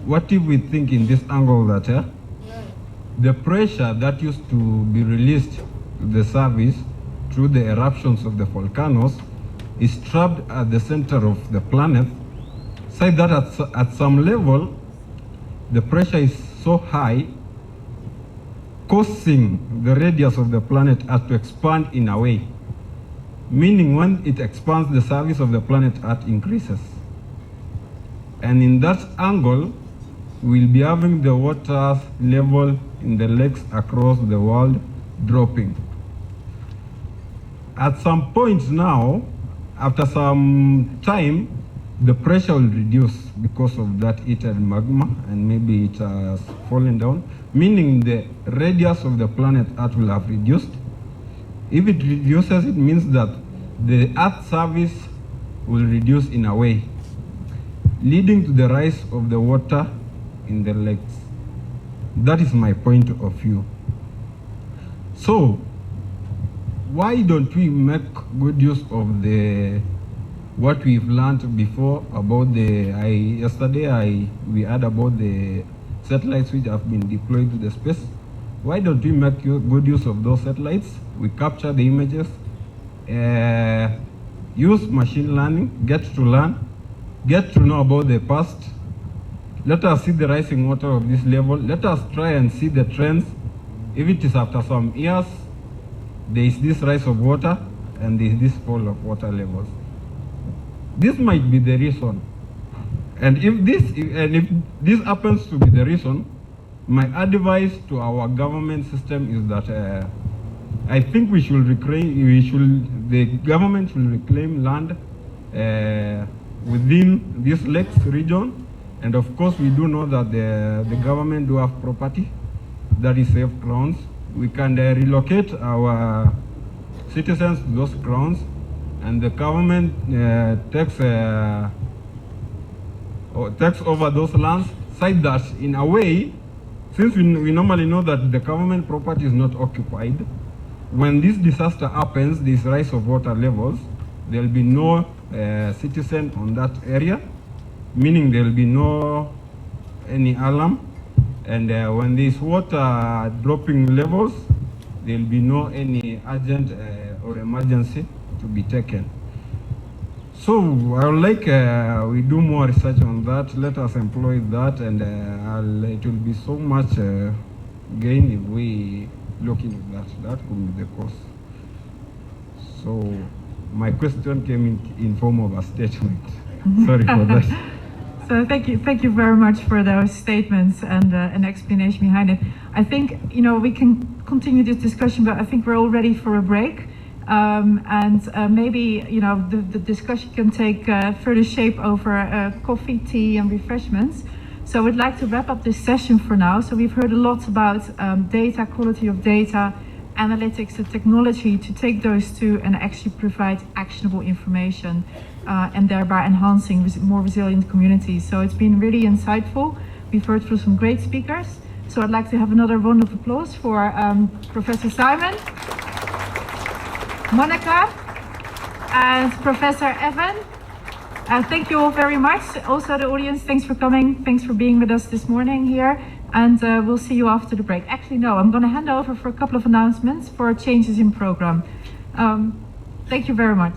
What if we think in this angle that the pressure that used to be released to the surface through the eruptions of the volcanoes is trapped at the center of the planet, so that at some level, the pressure is so high, causing the radius of the planet Earth to expand in a way. Meaning when it expands, the surface of the planet Earth increases. And in that angle, we'll be having the water level in the lakes across the world dropping. At some point now, after some time, the pressure will reduce because of that heated magma, and maybe it has fallen down, meaning the radius of the planet Earth will have reduced. If it reduces, it means that the Earth's surface will reduce in a way, leading to the rise of the water in the lakes. That is my point of view. So, why don't we make good use of what we've learned before about yesterday we heard about the satellites which have been deployed to the space. Why don't we make good use of those satellites? We capture the images, use machine learning, get to learn, get to know about the past. Let us see the rising water of this level. Let us try and see the trends. If it is after some years, there is this rise of water and there is this fall of water levels. This might be the reason. And if this happens to be the reason, my advice to our government system is that I think the government should reclaim land within this lakes region. And of course, we do know that the government do have property that is safe grounds. We can relocate our citizens to those grounds, and the government takes over those lands, such that in a way, since we normally know that the government property is not occupied, when this disaster happens, this rise of water levels, there will be no citizen on that area, meaning there will be any alarm. And when this water dropping levels, there will be any urgent or emergency to be taken. So I would like we do more research on that. Let us employ that, and it will be so much gain if we look into that. That could be the cause. So my question came in form of a statement. Sorry for that. So thank you very much for those statements and an explanation behind it. I think we can continue this discussion, but I think we're all ready for a break, and maybe the discussion can take further shape over coffee, tea, and refreshments. So I would like to wrap up this session for now. So we've heard a lot about data, quality of data, analytics, and technology to take those two and actually provide actionable information. And thereby enhancing more resilient communities. So it's been really insightful. We've heard from some great speakers. So I'd like to have another round of applause for Professor Simon, Monica, and Professor Evan. Thank you all very much. Also the audience, thanks for coming. Thanks for being with us this morning here. And we'll see you after the break. Actually, no, I'm going to hand over for a couple of announcements for changes in program. Thank you very much.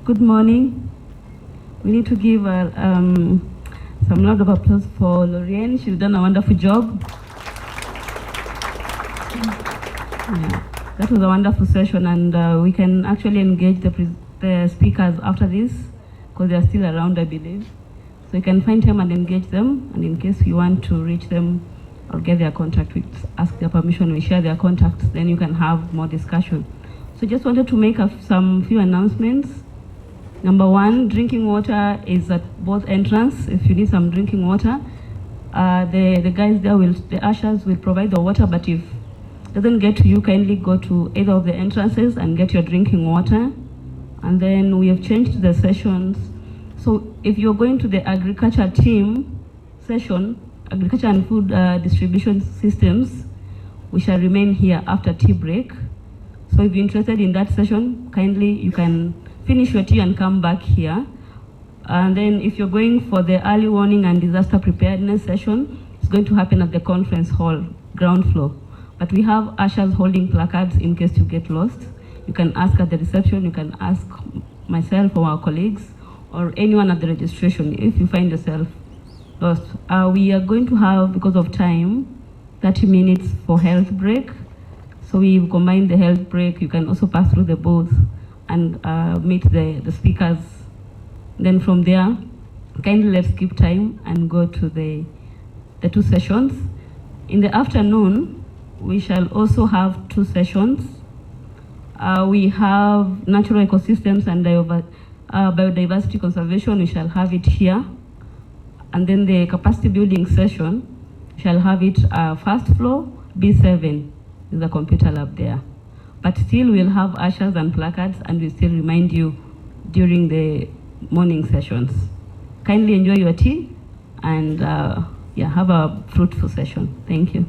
Good morning. We need to give some round of applause for Lorraine. She's done a wonderful job. Yeah, that was a wonderful session, and we can actually engage the speakers after this because they are still around, I believe. So you can find them and engage them, and in case you want to reach them or get their contact, we ask their permission, we share their contacts, then you can have more discussion. So just wanted to make some few announcements. Number one, drinking water is at both entrance. If you need some drinking water, the guys there the ushers will provide the water, but if it doesn't get to you, kindly go to either of the entrances and get your drinking water. And then we have changed the sessions. So if you're going to the agriculture team session, agriculture and food distribution systems, we shall remain here after tea break. So if you're interested in that session, kindly you can finish your tea and come back here. And then if you're going for the early warning and disaster preparedness session, it's going to happen at the conference hall, ground floor. But we have ushers holding placards in case you get lost. You can ask at the reception, you can ask myself or our colleagues, or anyone at the registration if you find yourself lost. We are going to have, because of time, 30 minutes for health break. So we've combined the health break. You can also pass through the booth and meet the speakers. Then from there, kindly let's keep time and go to the 2 sessions. In the afternoon, we shall also have 2 sessions. We have natural ecosystems and biodiversity conservation. We shall have it here. And then the capacity building session, we shall have it first floor, B7, is the computer lab there. But still we'll have ushers and placards, and we still remind you during the morning sessions. Kindly enjoy your tea and have a fruitful session. Thank you.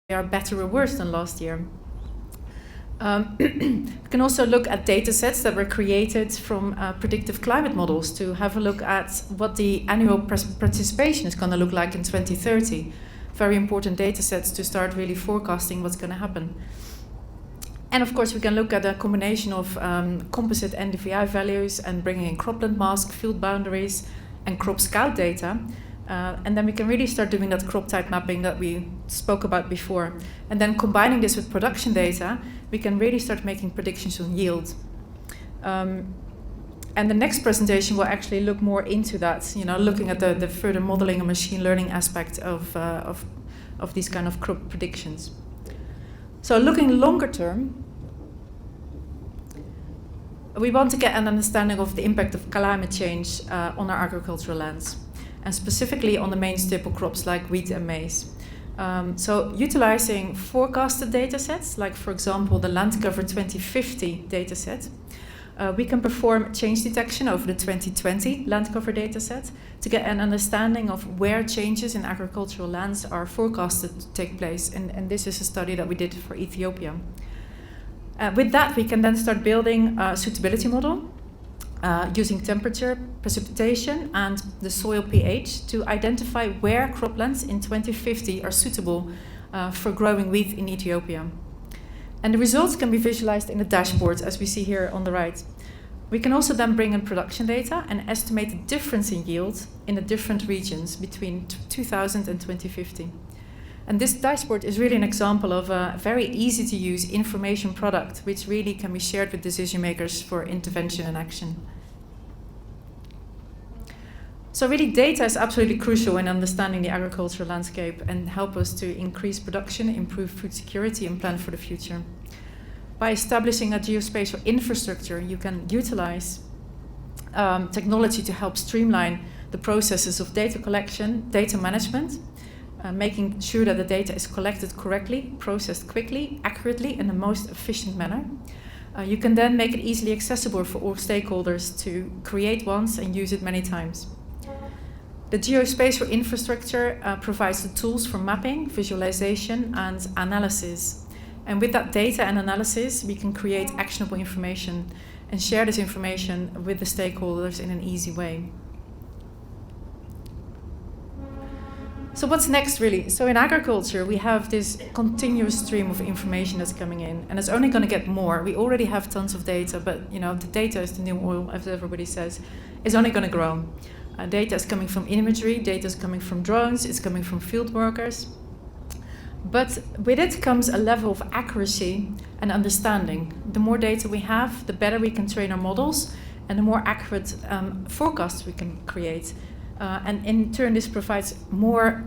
are better or worse than last year. We can also look at data sets that were created from predictive climate models to have a look at what the annual participation is going to look like in 2030. Very important data sets to start really forecasting what's going to happen. And of course, we can look at a combination of composite NDVI values and bringing in cropland mask, field boundaries, and crop scout data. And then we can really start doing that crop type mapping that we spoke about before. And then combining this with production data, we can really start making predictions on yield. And the next presentation will actually look more into that, looking at the further modeling and machine learning aspect of these kind of crop predictions. So looking longer term, we want to get an understanding of the impact of climate change on our agricultural lands, and specifically on the main staple crops like wheat and maize. So utilizing forecasted data sets, like for example the Land Cover 2050 data set, we can perform change detection over the 2020 Land Cover data set to get an understanding of where changes in agricultural lands are forecasted to take place. And this is a study that we did for Ethiopia. With that, we can then start building a suitability model using temperature, precipitation, and the soil pH to identify where croplands in 2050 are suitable for growing wheat in Ethiopia. And the results can be visualized in the dashboard, as we see here on the right. We can also then bring in production data and estimate the difference in yield in the different regions between 2000 and 2050. And this dashboard is really an example of a very easy to use information product, which really can be shared with decision makers for intervention and action. So really data is absolutely crucial in understanding the agricultural landscape and help us to increase production, improve food security, and plan for the future. By establishing a geospatial infrastructure, you can utilize technology to help streamline the processes of data collection, data management, making sure that the data is collected correctly, processed quickly, accurately, in the most efficient manner. You can then make it easily accessible for all stakeholders to create once and use it many times. The geospatial infrastructure provides the tools for mapping, visualization, and analysis. And with that data and analysis, we can create actionable information and share this information with the stakeholders in an easy way. So what's next, really? So in agriculture, we have this continuous stream of information that's coming in, and it's only going to get more. We already have tons of data, but the data is the new oil, as everybody says. It's only going to grow. Data is coming from imagery, data is coming from drones, it's coming from field workers. But with it comes a level of accuracy and understanding. The more data we have, the better we can train our models, and the more accurate forecasts we can create. And in turn, this provides more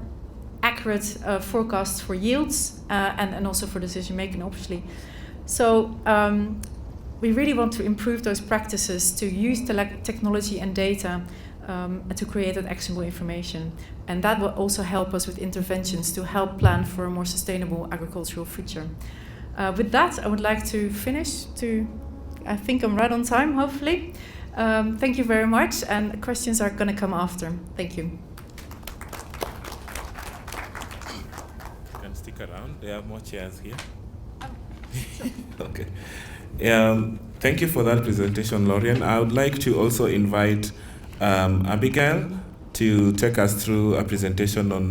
accurate forecasts for yields and also for decision making, obviously. So we really want to improve those practices to use technology and data to create that actionable information. And that will also help us with interventions to help plan for a more sustainable agricultural future. With that, I would like to finish. I think I'm right on time, hopefully. Thank you very much, and questions are going to come after. Thank you. You can stick around. There are more chairs here. Sure. Okay. Thank you for that presentation, Lorian. I would like to also invite Abigail to take us through a presentation on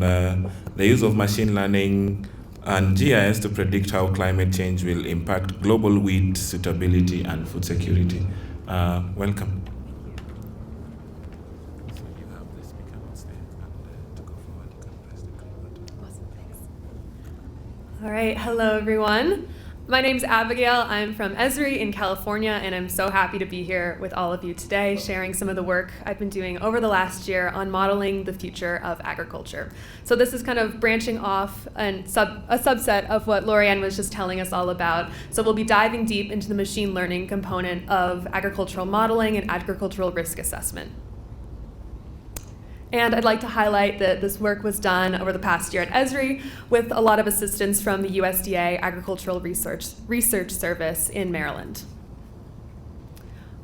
the use of machine learning and GIS to predict how climate change will impact global wheat suitability and food security. Welcome. So you have the speaker on stage, and to go forward, you can press the green button. Awesome, thanks. All right, hello everyone. My name's Abigail. I'm from Esri in California, and I'm so happy to be here with all of you today, sharing some of the work I've been doing over the last year on modeling the future of agriculture. So this is kind of branching off and a subset of what Lorian was just telling us all about. So we'll be diving deep into the machine learning component of agricultural modeling and agricultural risk assessment. And I'd like to highlight that this work was done over the past year at Esri with a lot of assistance from the USDA Agricultural Research Service in Maryland.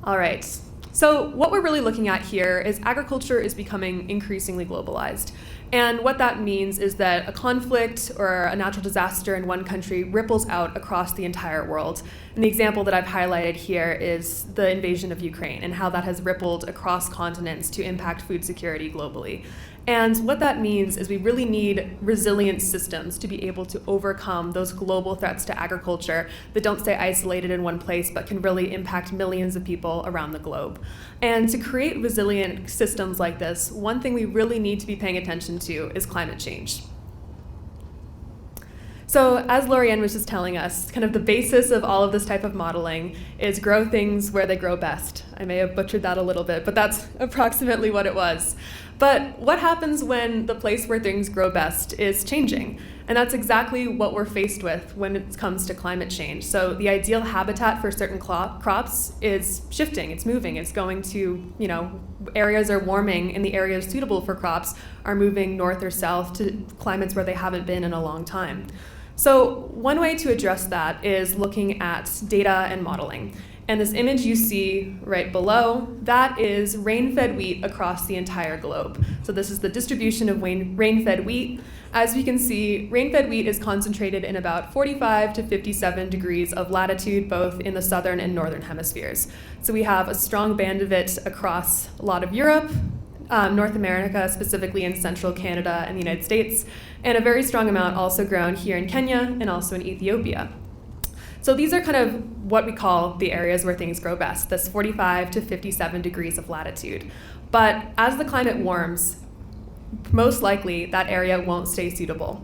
All right, so what we're really looking at here is agriculture is becoming increasingly globalized. And what that means is that a conflict or a natural disaster in one country ripples out across the entire world. And the example that I've highlighted here is the invasion of Ukraine and how that has rippled across continents to impact food security globally. And what that means is we really need resilient systems to be able to overcome those global threats to agriculture that don't stay isolated in one place but can really impact millions of people around the globe. And to create resilient systems like this, one thing we really need to be paying attention to is climate change. So as Lauriane was just telling us, kind of the basis of all of this type of modeling is grow things where they grow best. I may have butchered that a little bit, but that's approximately what it was. But what happens when the place where things grow best is changing? And that's exactly what we're faced with when it comes to climate change. So the ideal habitat for certain crops is shifting, it's moving, it's going to, areas are warming and the areas suitable for crops are moving north or south to climates where they haven't been in a long time. So one way to address that is looking at data and modeling. And this image you see right below, that is rain-fed wheat across the entire globe. So this is the distribution of rain-fed wheat. As we can see, rain-fed wheat is concentrated in about 45 to 57 degrees of latitude, both in the southern and northern hemispheres. So we have a strong band of it across a lot of Europe, North America, specifically in central Canada and the United States, and a very strong amount also grown here in Kenya and also in Ethiopia. So these are kind of what we call the areas where things grow best, this 45 to 57 degrees of latitude. But as the climate warms, most likely that area won't stay suitable.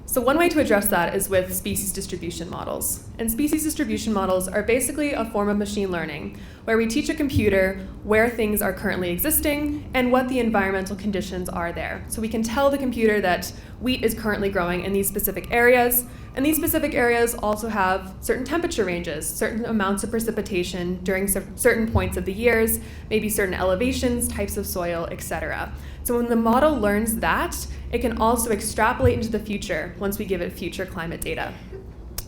So one way to address that is with species distribution models. And species distribution models are basically a form of machine learning where we teach a computer where things are currently existing and what the environmental conditions are there. So we can tell the computer that wheat is currently growing in these specific areas, and these specific areas also have certain temperature ranges, certain amounts of precipitation during certain points of the years, maybe certain elevations, types of soil, etc. So when the model learns that, it can also extrapolate into the future once we give it future climate data.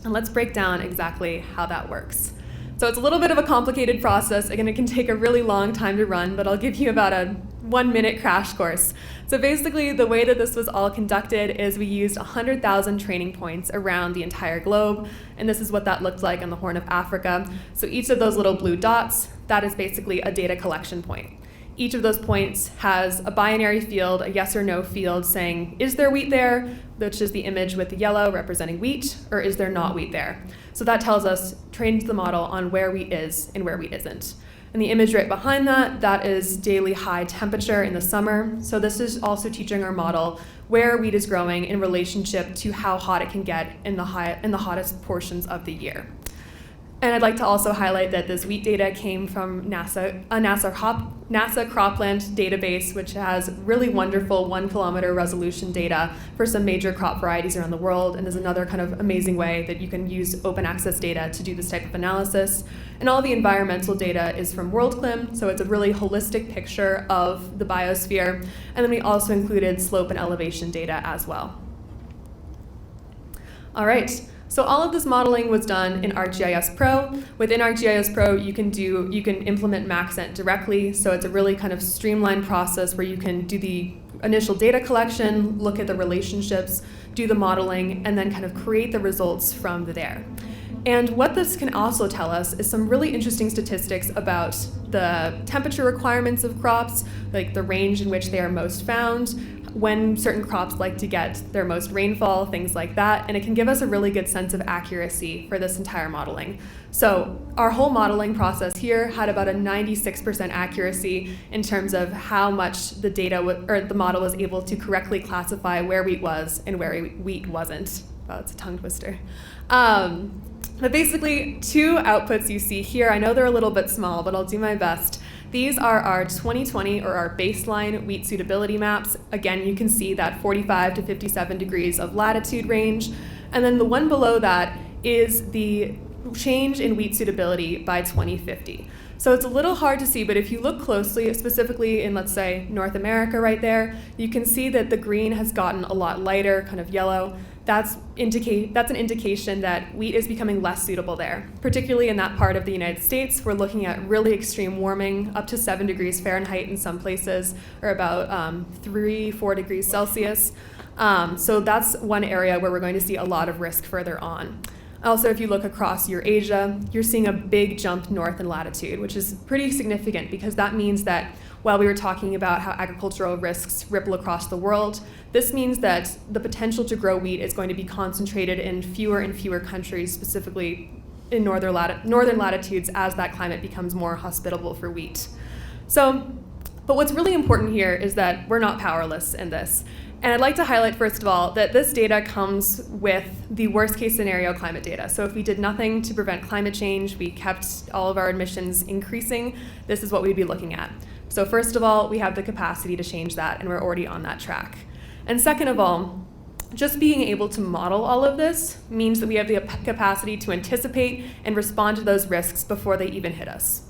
And let's break down exactly how that works. So it's a little bit of a complicated process. Again, it can take a really long time to run, but I'll give you about a 1-minute crash course. So basically, the way that this was all conducted is we used 100,000 training points around the entire globe, and this is what that looked like on the Horn of Africa. So each of those little blue dots, that is basically a data collection point. Each of those points has a binary field, a yes or no field saying, is there wheat there, which is the image with the yellow representing wheat, or is there not wheat there? So that tells us, trains the model on where wheat is and where wheat isn't. And the image right behind that, that is daily high temperature in the summer. So this is also teaching our model where wheat is growing in relationship to how hot it can get in the hottest portions of the year. And I'd like to also highlight that this wheat data came from NASA Cropland database, which has really wonderful 1-kilometer resolution data for some major crop varieties around the world, and is another kind of amazing way that you can use open access data to do this type of analysis. And all the environmental data is from WorldClim, so it's a really holistic picture of the biosphere. And then we also included slope and elevation data as well. All right. So all of this modeling was done in ArcGIS Pro. Within ArcGIS Pro, you can implement Maxent directly. So it's a really kind of streamlined process where you can do the initial data collection, look at the relationships, do the modeling, and then kind of create the results from there. And what this can also tell us is some really interesting statistics about the temperature requirements of crops, like the range in which they are most found, when certain crops like to get their most rainfall, things like that, and it can give us a really good sense of accuracy for this entire modeling. So our whole modeling process here had about a 96% accuracy in terms of how much the data or the model was able to correctly classify where wheat was and where wheat wasn't. Wow, it's a tongue twister. But basically, 2 outputs you see here. I know they're a little bit small, but I'll do my best. These are our 2020 or our baseline wheat suitability maps. Again, you can see that 45 to 57 degrees of latitude range. And then the one below that is the change in wheat suitability by 2050. So it's a little hard to see, but if you look closely, specifically in, let's say, North America right there, you can see that the green has gotten a lot lighter, kind of yellow. that's an indication that wheat is becoming less suitable there, particularly in that part of the United States. We're looking at really extreme warming, up to 7 degrees Fahrenheit in some places, or about 3-4 degrees Celsius. So that's one area where we're going to see a lot of risk further on. Also, if you look across Eurasia, you're seeing a big jump north in latitude, which is pretty significant because that means that while we were talking about how agricultural risks ripple across the world, this means that the potential to grow wheat is going to be concentrated in fewer and fewer countries, specifically in northern latitudes, as that climate becomes more hospitable for wheat. But what's really important here is that we're not powerless in this. And I'd like to highlight, first of all, that this data comes with the worst case scenario climate data. So if we did nothing to prevent climate change, we kept all of our emissions increasing, this is what we'd be looking at. So first of all, we have the capacity to change that, and we're already on that track. And second of all, just being able to model all of this means that we have the capacity to anticipate and respond to those risks before they even hit us.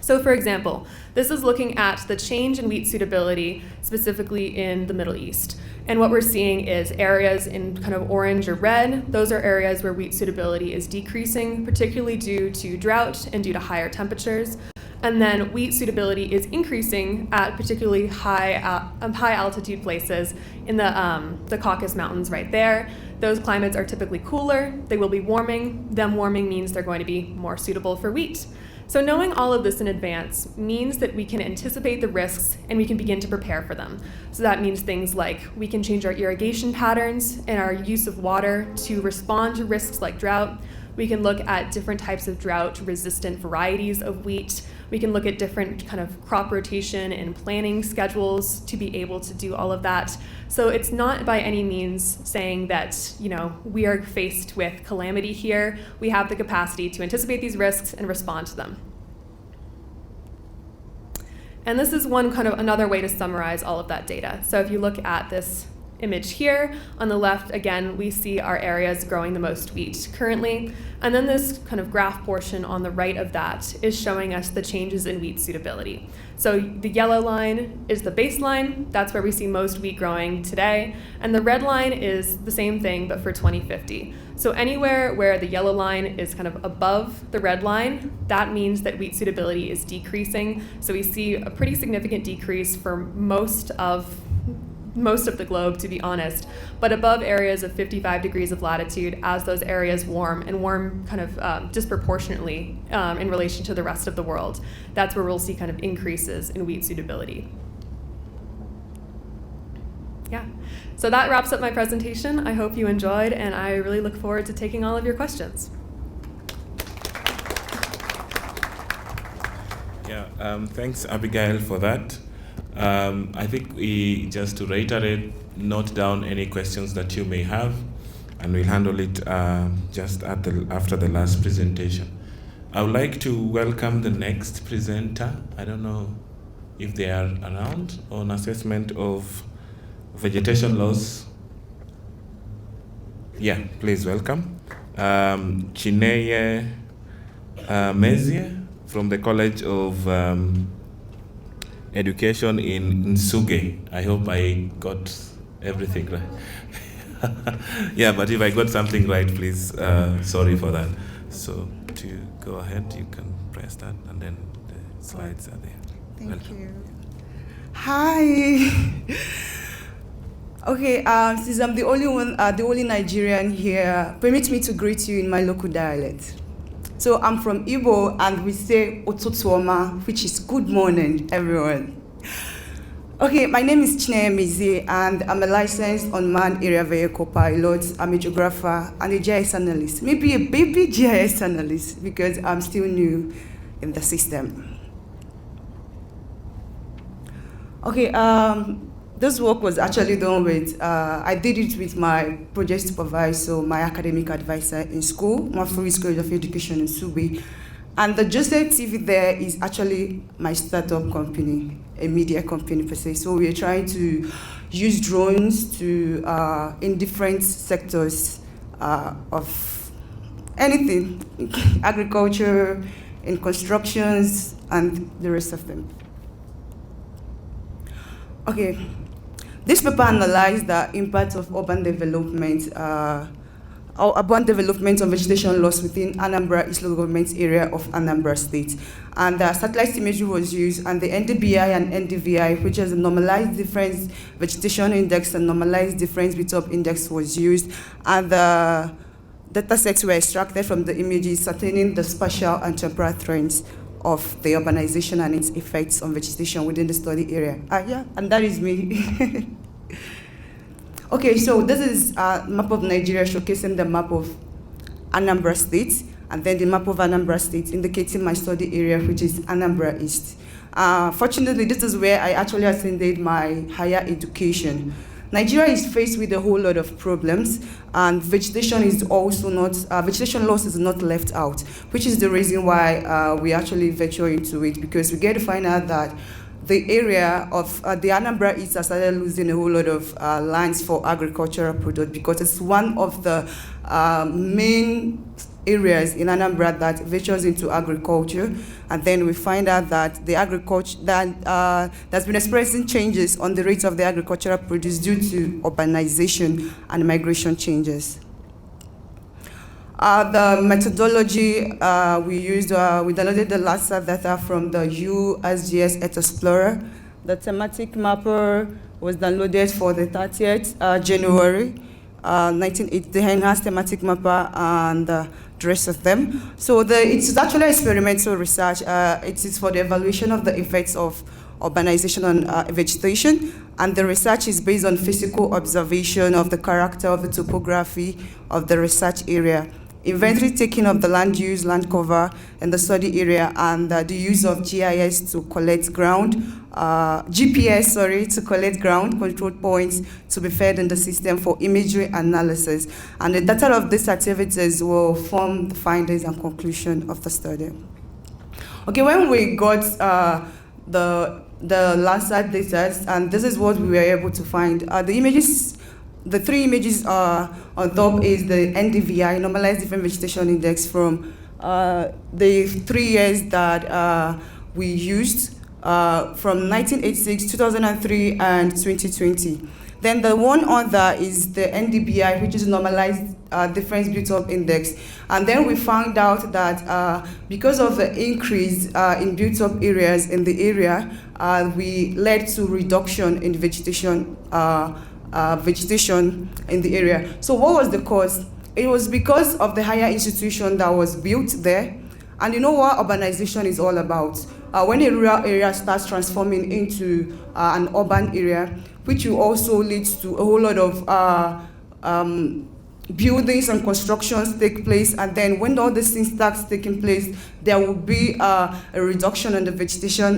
So for example, this is looking at the change in wheat suitability, specifically in the Middle East. And what we're seeing is areas in kind of orange or red. Those are areas where wheat suitability is decreasing, particularly due to drought and due to higher temperatures. And then wheat suitability is increasing at particularly high altitude places in the Caucasus Mountains right there. Those climates are typically cooler, they will be warming. Them warming means they're going to be more suitable for wheat. So knowing all of this in advance means that we can anticipate the risks and we can begin to prepare for them. So that means things like we can change our irrigation patterns and our use of water to respond to risks like drought. We can look at different types of drought-resistant varieties of wheat. We can look at different kind of crop rotation and planning schedules to be able to do all of that. So it's not by any means saying that, we are faced with calamity here. We have the capacity to anticipate these risks and respond to them. And this is another way to summarize all of that data. So if you look at this image here, on the left, again, we see our areas growing the most wheat currently. And then this kind of graph portion on the right of that is showing us the changes in wheat suitability. So the yellow line is the baseline. That's where we see most wheat growing today. And the red line is the same thing, but for 2050. So anywhere where the yellow line is kind of above the red line, that means that wheat suitability is decreasing. So we see a pretty significant decrease for most of the globe, to be honest, but above areas of 55 degrees of latitude, as those areas warm kind of disproportionately in relation to the rest of the world, that's where we'll see kind of increases in wheat suitability. Yeah, so that wraps up my presentation. I hope you enjoyed, and I really look forward to taking all of your questions. Yeah, thanks, Abigail, for that. I think just to reiterate, note down any questions that you may have, and we'll handle it just after the last presentation. I would like to welcome the next presenter. I don't know if they are around, on assessment of vegetation loss. Yeah, please welcome. Chineye Mezie from the College of Education in Nsuge. I hope I got everything right. Yeah, but if I got something right, please, sorry for that. So to go ahead, you can press that, and then the slides are there. Thank you. Hi. Okay, since I'm the only Nigerian here, permit me to greet you in my local dialect. So I'm from Igbo, and we say Otutuoma, which is good morning, everyone. Okay, my name is Chineye Mezie, and I'm a licensed unmanned area vehicle pilot. I'm a geographer and a GIS analyst, maybe a baby GIS analyst, because I'm still new in the system. Okay, this work was actually done with, I did it with my project supervisor, my academic advisor in school, Mafuri College of Education in Subi. And the Joseph TV there is actually my startup company, a media company per se. So we're trying to use drones to, in different sectors of anything, agriculture, in constructions, and the rest of them. Okay. This paper analyzed the impact of urban development on vegetation loss within Anambra East Local Government Area of Anambra State. And satellite imagery was used, and the NDBI and NDVI, which is a normalized difference vegetation index and normalized difference BTOP index, was used. And the data sets were extracted from the images, ascertaining the spatial and temporal trends of the urbanization and its effects on vegetation within the study area. Yeah, and that is me. Okay, so this is a map of Nigeria showcasing the map of Anambra State, and then the map of Anambra State indicating my study area, which is Anambra East. Fortunately, this is where I actually attended my higher education. Nigeria is faced with a whole lot of problems, and vegetation is also not, vegetation loss is not left out, which is the reason why we actually venture into it, because we get to find out that the area of the Anambra East has started losing a whole lot of lands for agricultural product, because it's one of the main areas in Anambra that ventures into agriculture. And then we find out that the agriculture that's been experiencing changes on the rate of the agricultural produce due to urbanization and migration changes. The methodology we used, we downloaded the LASA data from the USGS Earth Explorer. The thematic mapper was downloaded for the 30th January 1980, the enhanced thematic mapper and the rest of them. So it's actually experimental research. It is for the evaluation of the effects of urbanization on vegetation, and the research is based on physical observation of the character of the topography of the research area, inventory taking of the land use, land cover in the study area, and the use of GIS to collect ground, GPS, to collect ground control points to be fed in the system for imagery analysis. And the data of these activities will form the findings and conclusion of the study. Okay, when we got the Landsat data, and this is what we were able to find. The images, the three images on top is the NDVI, Normalized Different Vegetation Index, from the 3 years that we used, from 1986, 2003, and 2020. Then the one other is the NDBI, which is Normalized Difference Built-Up Index. And then we found out that because of the increase in built-up areas in the area, we led to reduction in vegetation in the area. So what was the cause? It was because of the higher institution that was built there. And you know what urbanization is all about? When a rural area starts transforming into an urban area, which will also lead to a whole lot of buildings and constructions take place, and then when all these things start taking place, there will be a reduction in the vegetation,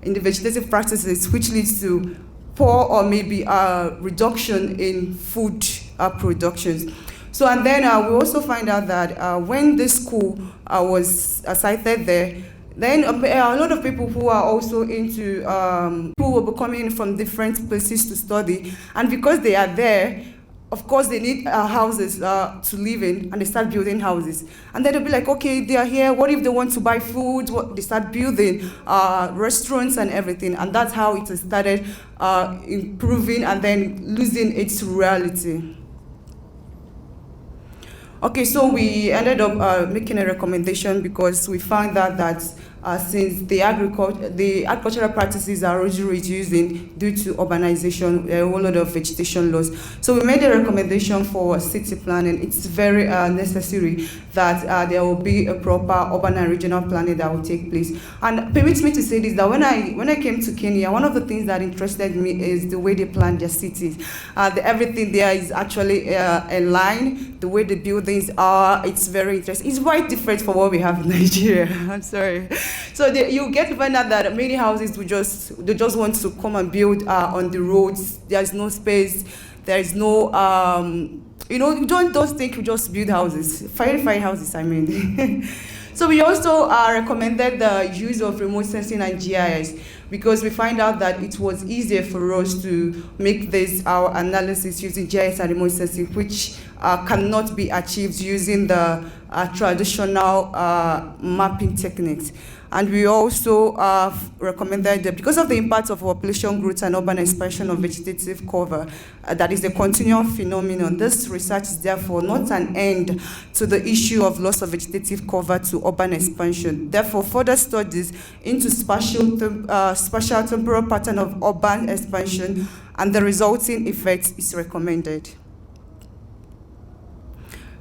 in the vegetative practices, which leads to poor or maybe a reduction in food productions. So, and then we also find out that when this school was cited there, then a lot of people who are also into, who will be coming from different places to study, and because they are there, of course they need houses to live in, and they start building houses. And then they'll be like, okay, they are here, what if they want to buy food? They start building restaurants and everything, and that's how it started improving and then losing its rurality. Okay, so we ended up making a recommendation because we found that since the agricultural practices are already reducing due to urbanization, a whole lot of vegetation loss. So we made a recommendation for city planning. It's very necessary that there will be a proper urban and regional planning that will take place. And permit me to say this, that when I came to Kenya, one of the things that interested me is the way they plan their cities. Everything there is actually in line, the way the buildings are, it's very interesting. It's quite different from what we have in Nigeria. I'm sorry. So you get to find out that many houses they just want to come and build on the roads. There's no space. There is no you don't think you just build houses, fire houses. I mean. So we also recommended the use of remote sensing and GIS because we find out that it was easier for us to make this our analysis using GIS and remote sensing, which cannot be achieved using the traditional mapping techniques. And we also recommended that because of the impact of population growth and urban expansion of vegetative cover, that is a continual phenomenon. This research is therefore not an end to the issue of loss of vegetative cover to urban expansion. Therefore, further studies into spatial temporal pattern of urban expansion and the resulting effects is recommended.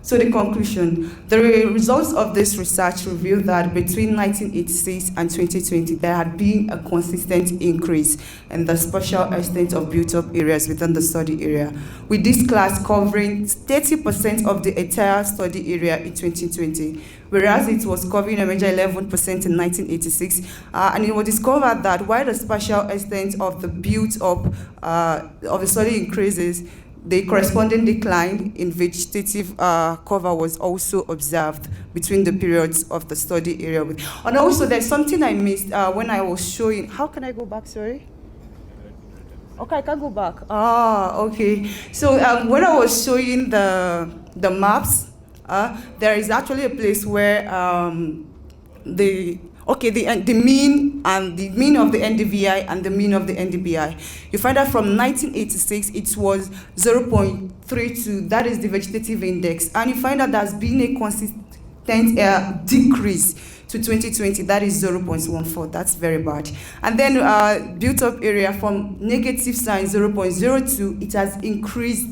So the conclusion, the results of this research revealed that between 1986 and 2020, there had been a consistent increase in the spatial extent of built-up areas within the study area, with this class covering 30% of the entire study area in 2020, whereas it was covering a major 11% in 1986, and it was discovered that while the spatial extent of the built-up of the study increases, the corresponding decline in vegetative cover was also observed between the periods of the study area. And also, there's something I missed when I was showing. How can I go back? Sorry. Okay, I can go back. Okay. So when I was showing the maps, there is actually a place where the mean and the mean of the NDVI and the mean of the NDBI. You find that from 1986, it was 0.32, that is the vegetative index. And you find that there's been a consistent decrease to 2020, that is 0.14, that's very bad. And then built up area from negative sign 0.02, it has increased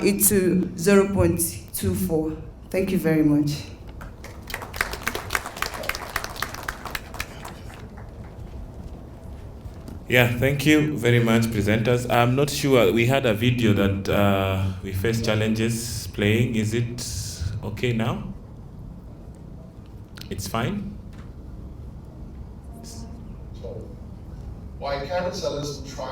into 0.24. Thank you very much. Yeah, thank you very much, presenters. I'm not sure, we had a video that we faced challenges playing. Is it okay now? It's fine? Why cancer is trying